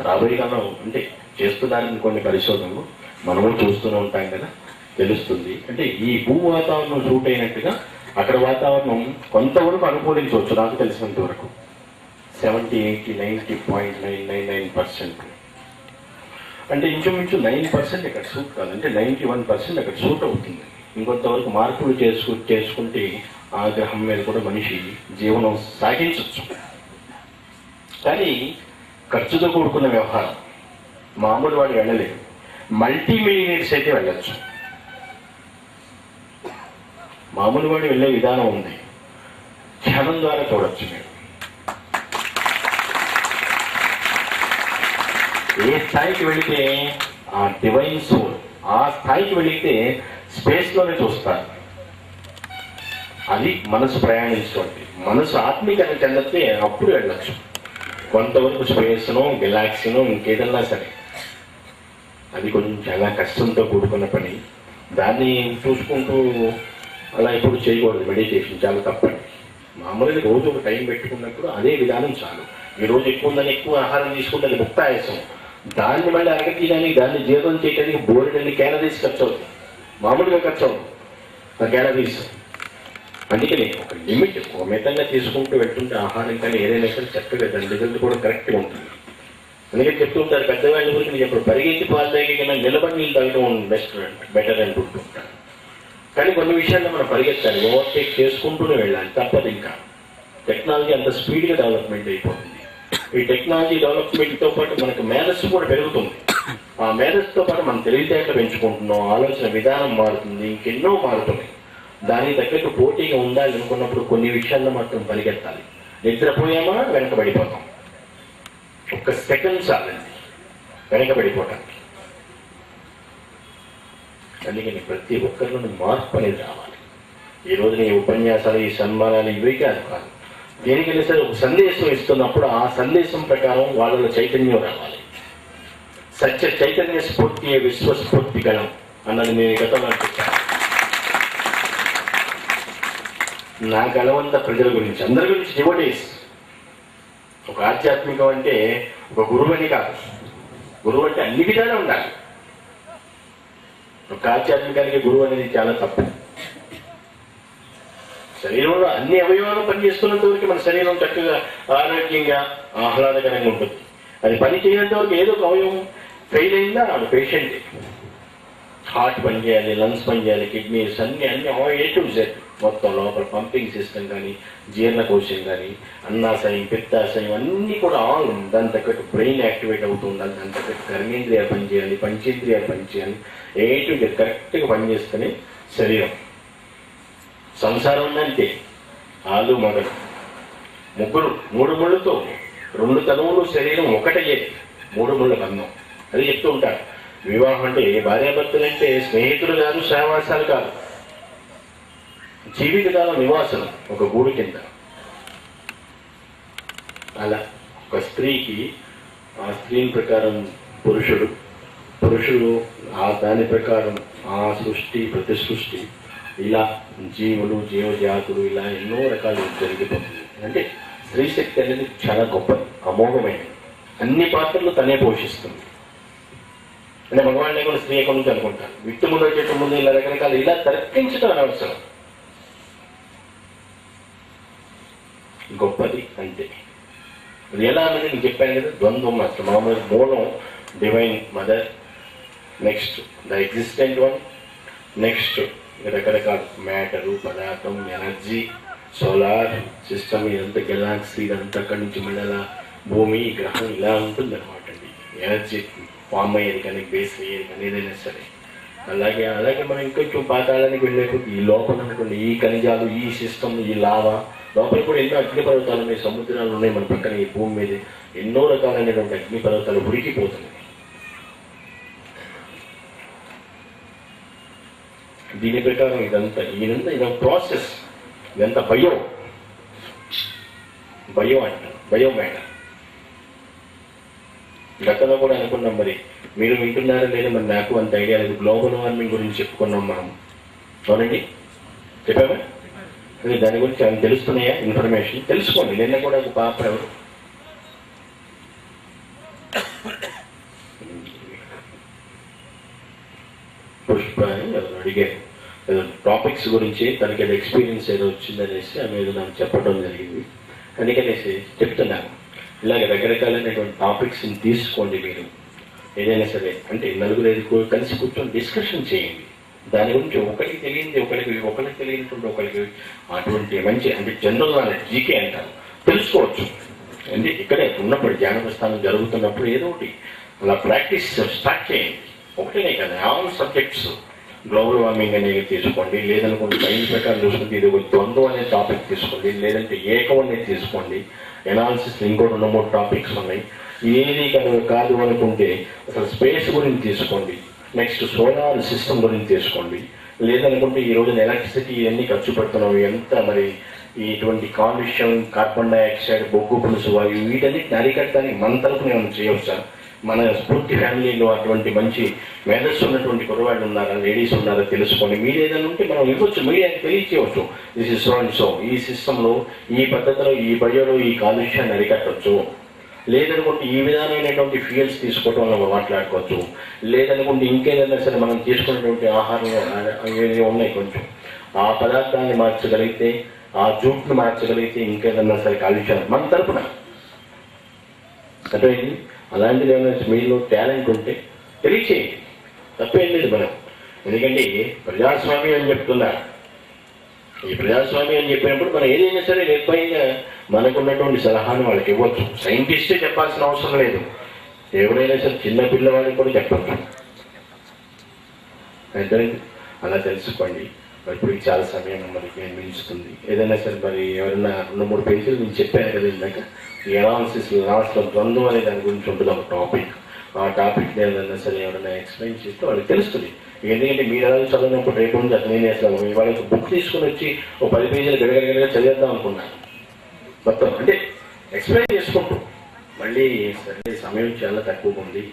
రాబోయే కాలం అంటే చేస్తున్నారని కొన్ని పరిశోధనలు మనము చూస్తూనే ఉంటాం కదా, తెలుస్తుంది. అంటే ఈ భూ వాతావరణం సూట్ అయినట్టుగా అక్కడ వాతావరణం కొంతవరకు అనుకూలించవచ్చు. నాకు తెలిసినంత వరకు 70, 80, 90.999%. అంటే ఇంచుమించు 9% అక్కడ సూట్ కాదు. అంటే 91% అక్కడ సూట్ అవుతుంది. ఇంకొంతవరకు మార్పులు చేసుకుంటే ఆ గ్రహం మీద కూడా మనిషి జీవనం సాగించవచ్చు. కానీ ఖర్చుతో కూడుకున్న వ్యవహారం. మామూలు వాడు వెళ్ళలేరు. మల్టీ మిలియనీర్స్ అయితే వెళ్ళచ్చు. మామూలు వాడు వెళ్ళే విధానం ఉంది. ధ్యానం ద్వారా చూడొచ్చు. మీరు ఏ స్థాయికి వెళితే ఆ డివైన్ సోల్ ఆ స్థాయికి వెళితే స్పేస్లోనే చూస్తారు. అది మనసు ప్రయాణించండి. మనసు ఆత్మీకరణ చెందితే అప్పుడు వెళ్ళచ్చు. కొంతవరకు స్పేస్ను గెలాక్సీను ఇంకేదన్నా సరే అది కొంచెం చాలా కష్టంతో కూడుకున్న పని. దాన్ని చూసుకుంటూ అలా ఎప్పుడు చేయకూడదు. మెడిటేషన్ చాలా తప్పండి. మామూలుగా రోజు ఒక టైం పెట్టుకున్నప్పుడు అదే విధానం చాలు. ఈ రోజు ఎక్కువ ఆహారం తీసుకుంటే అది ముక్తాయాసం. దాన్ని మళ్ళీ అరగతీయడానికి దాన్ని జీర్ణం చేయడానికి బోర్డన్ని క్యాలరీస్ ఖర్చు అవుతుంది. మామూలుగా ఖర్చు అవుతుంది ఆ క్యాలరీస్. అందుకని ఒక లిమిట్ ఒక మితంగా తీసుకుంటూ వెళ్తుంటే ఆహారం కానీ ఏదైనా సరే చక్కగా దాని రిజల్ట్ కూడా కరెక్ట్గా ఉంటుంది. అందుకని చెప్తూ ఉంటారు పెద్దవాళ్ళ గురించి. నేను ఎప్పుడు పరిగెత్తి పాలు తాగే కన్నా నిలబడి నీళ్ళు తాగడం బెటర్ అంటుంటూ ఉంటాను. కానీ కొన్ని విషయాల్లో మనం పరిగెత్తాలి, ఓవర్టేక్ చేసుకుంటూనే వెళ్ళాలి. తప్పదు. ఇంకా టెక్నాలజీ అంత స్పీడ్గా డెవలప్మెంట్ అయిపోతుంది. ఈ టెక్నాలజీ డెవలప్మెంట్తో పాటు మనకు మేధస్సు కూడా పెరుగుతుంది. ఆ మేధస్సుతో పాటు మనం తెలివితేటలు పెంచుకుంటున్నాం. ఆలోచన విధానం మారుతుంది. ఇంకెన్నో మారుతున్నాయి. దానికి తగ్గట్టు పోటీగా ఉండాలి అనుకున్నప్పుడు కొన్ని విషయాల్లో మాత్రం పరిగెత్తాలి. నిద్రపోయామా వెనకబడిపోతాం. ఒక్క సెకండ్ చాలండి వెనకబడిపోవటానికి. అందుకని ప్రతి ఒక్కరిలోనూ మార్పు అనేది రావాలి. ఈ రోజున ఈ ఉపన్యాసాలు ఈ సన్మానాలు ఇవే కాదు. దేనికైనా సరే ఒక సందేశం ఇస్తున్నప్పుడు ఆ సందేశం ప్రకారం వాళ్ళలో చైతన్యం రావాలి. సత్య చైతన్య స్ఫూర్తి విశ్వస్ఫూర్తి గణం అన్నది నేను గతంలో చెప్పాను. నా గలవంత ప్రజల గురించి అందరి గురించి డివోటీస్. ఒక ఆధ్యాత్మికం అంటే ఒక గురువు అని కాదు. గురువు అంటే అన్ని విధాలు ఉండాలి. ఒక ఆధ్యాత్మికానికి గురువు అనేది చాలా తప్పు. శరీరంలో అన్ని అవయవాలు పనిచేస్తున్నంత వరకు మన శరీరం చక్కగా ఆరోగ్యంగా ఆహ్లాదకరంగా ఉంటుంది. అది పని చేయనంత వరకు ఏదో ఒక అవయవం ఫెయిల్ అయిందా ఆడు పేషెంట్. హార్ట్ పనిచేయాలి, లంగ్స్ పనిచేయాలి, కిడ్నీస్ అన్ని ఏ టు జెడ్ మొత్తం లోపల పంపింగ్ సిస్టమ్ కానీ జీర్ణకోశం కానీ అన్నాశయం పిత్తాశయం అన్నీ కూడా ఆల్ దాని తగ్గట్టు బ్రెయిన్ యాక్టివేట్ అవుతూ ఉండాలి. దాని తగ్గట్టు కర్మేంద్రియాలు పనిచేయాలి, పంచేంద్రియాలు పనిచేయాలి. ఏ టు జెడ్ కరెక్ట్గా పనిచేస్తేనే శరీరం. సంసారం ఉందంటే ఆలు మగలు ముగ్గురు 3 ముళ్ళతో 2 తనువులు శరీరం ఒకటయ్యేది. 3 ముళ్ళ బంధం అది చెప్తూ ఉంటారు. వివాహం అంటే భార్యాభర్తలు అంటే స్నేహితులు కాదు, సహవాసాలు కాదు, జీవితకాల నివాసనం ఒక గూడు కింద. అలా ఒక స్త్రీకి ఆ స్త్రీని ప్రకారం పురుషుడు ఆ దాని ప్రకారం ఆ సృష్టి ప్రతి సృష్టి ఇలా జీవులు జీవజాతులు ఇలా ఎన్నో రకాలు జరిగిపోతుంది. అంటే స్త్రీ శక్తి అనేది చాలా గొప్పది, అమోఘమైనది. అన్ని పాత్రలు తనే పోషిస్తుంది. అంటే మగవాళ్ళని కూడా స్త్రీ ఎక్కడి నుంచి అనుకుంటారు. విట్టు ముందు చెట్టు ముందు ఇలా రకరకాలు ఇలా తర్కించడం అనవసరం. గొప్పది అంటే అది ఎలా అనేది నేను చెప్పాను కదా, ద్వంద్వం అసలు మామూలు మూలం divine mother, next the existent one, next రకరకాల మ్యాటరు, పదార్థం, ఎనర్జీ, సోలార్ సిస్టమ్, ఇదంతా గెలాక్సీ, ఇదంతా అక్కడి నుంచి మళ్ళీ భూమి, గ్రహం ఇలా ఉంటుంది అనమాట అండి. ఎనర్జీ ఫామ్ అయ్యేది కానీ బేస్ అయ్యేది కానీ ఏదైనా సరే. అలాగే మనం ఇంకొంచెం పాతాళానికి వెళ్ళేప్పుడు ఈ లోపల అనుకోండి ఈ ఖనిజాలు, ఈ సిస్టమ్, ఈ లావా లోపల కూడా ఎన్నో అగ్ని పర్వతాలు ఉన్నాయి, సముద్రాలు ఉన్నాయి. మన పక్కన ఈ భూమి మీద ఎన్నో రకాలైనటువంటి అగ్ని పర్వతాలు ఉడికిపోతున్నాయి. దీని ప్రకారం ఇదంతా ఇదొక ప్రాసెస్, ఇదంతా బయో అంటారు, బయో మ్యాటర్. గతంలో కూడా అనుకున్నాం, మరి మీరు వింటున్నారా లేదా మరి నాకు అంత ఐడియా లేదు. గ్లోబల్ వార్మింగ్ గురించి చెప్పుకున్నాం మనం, అవునండి చెప్పామా? అది దాని గురించి ఆయన తెలుస్తున్నాయా ఇన్ఫర్మేషన్? తెలుసుకోండి. నిన్న కూడా ఒక పాప ఎవరు పుష్ప అని అడిగారు, ఏదో టాపిక్స్ గురించి తనకి ఏదో ఎక్స్పీరియన్స్ ఏదో వచ్చిందనేసి ఆమె ఏదో నాకు చెప్పడం జరిగింది. అందుకనేసి చెప్తున్నాను, ఇలాగ రకరకాలైనటువంటి టాపిక్స్ని తీసుకోండి. మీరు ఏదైనా సరే అంటే నలుగురు ఐదుగురు కలిసి కూర్చొని డిస్కషన్ చేయండి. దాని గురించి ఒకరికి తెలియంది ఒకరికి తెలియనటువంటి ఒకరికి అటువంటి మంచి అంటే జనరల్ నాలెడ్జ్, జీకే అంటారు, తెలుసుకోవచ్చు. అంటే ఇక్కడే ఉన్నప్పుడు జ్ఞానప్రస్థానం జరుగుతున్నప్పుడు ఏదో ఒకటి అలా ప్రాక్టీస్ స్టార్ట్ చేయండి. ఒకటేనే కదా, ఆల్ సబ్జెక్ట్స్. గ్లోబల్ వార్మింగ్ అనేది తీసుకోండి, లేదనుకోండి సైన్స్ ప్రకారం చూసుకుంటే ఇది ఒక ద్వంద్వం అనే టాపిక్ తీసుకోండి, లేదంటే ఏకం అనేది తీసుకోండి. ఎనాలిసిస్ ఇంకో 2-3 టాపిక్స్ ఉన్నాయి. ఏది కాదు అనుకుంటే అసలు స్పేస్ గురించి తీసుకోండి, నెక్స్ట్ సోలార్ సిస్టమ్ గురించి తీసుకోండి. లేదనుకుంటే ఈ రోజున ఎలక్ట్రిసిటీ ఇవన్నీ ఖర్చు పెడుతున్నాం, ఎంత మరి ఇటువంటి కాలుష్యం, కార్బన్ డైఆక్సైడ్, బొగ్గు పులుసు వాయువు, వీటన్నిటిని అరికట్టడానికి మన తరపున ఏమైనా చేయవచ్చా? మన స్ఫూర్తి ఫ్యామిలీలో అటువంటి మంచి మేధస్సు ఉన్నటువంటి కుర్రవాళ్ళు ఉన్నారా, లేడీస్ ఉన్నారా తెలుసుకొని మీరు ఏదైనా ఉంటే మనం ఇవ్వచ్చు, మీడియాకి తెలియచేయవచ్చు. This is so and so, ఈ సిస్టంలో, ఈ పద్ధతిలో, ఈ బయోలో ఈ కాలుష్యాన్ని అరికట్టవచ్చు. లేదనుకుంటే ఈ విధానమైనటువంటి ఫ్యూయల్స్ తీసుకోవటం వల్ల మాట్లాడుకోవచ్చు. లేదనుకుంటే ఇంకేదైనా సరే మనం తీసుకునేటువంటి ఆహారంలో ఏవి ఉన్నాయి కొంచెం ఆ పదార్థాన్ని మార్చగలిగితే, ఆ జూట్ను మార్చగలిగితే, ఇంకేదన్నా సరే కాలుష్యాలు మన తరపున అర్థమైంది. అలాంటిది ఏమైనా మీలో టాలెంట్ ఉంటే తెలియచేయండి, తప్పేం లేదు మనం. ఎందుకంటే ప్రజాస్వామ్యం అని చెప్తున్నారు. ఈ ప్రజాస్వామ్యం అని చెప్పినప్పుడు మనం ఏదైనా సరే నిర్భయంగా మనకున్నటువంటి సలహాను వాళ్ళకి ఇవ్వచ్చు. సైంటిస్టే చెప్పాల్సిన అవసరం లేదు, ఎవరైనా సరే చిన్న పిల్లవాడికి కూడా చెప్పచ్చు. అర్థమైంది. అలా తెలుసుకోండి. ఇప్పుడు చాలా సమయం మనకి మించుతుంది. ఏదైనా సరే మరి ఎవరైనా 2-3 పేజీలు నేను చెప్పాను కదా ఇందాక, ఈ అనాలిసిస్ లాస్ట్లో ద్వంద్వం అనే దాని గురించి ఉంటుంది ఒక టాపిక్. ఆ టాపిక్ ఏదైనా సరే ఎవరైనా ఎక్స్ప్లెయిన్ చేస్తే వాళ్ళకి తెలుస్తుంది. ఎందుకంటే మీరు ఎలా చదివినప్పుడు రేపు నుంచి అసలు నేను అసలు వాళ్ళకి బుక్ తీసుకుని వచ్చి ఒక 10 పేజీలు గడగడగా చదివేద్దాం అనుకున్నాను మొత్తం. అంటే ఎక్స్ప్లెయిన్ చేసుకుంటూ మళ్ళీ సరే సమయం చాలా తక్కువగా ఉంది.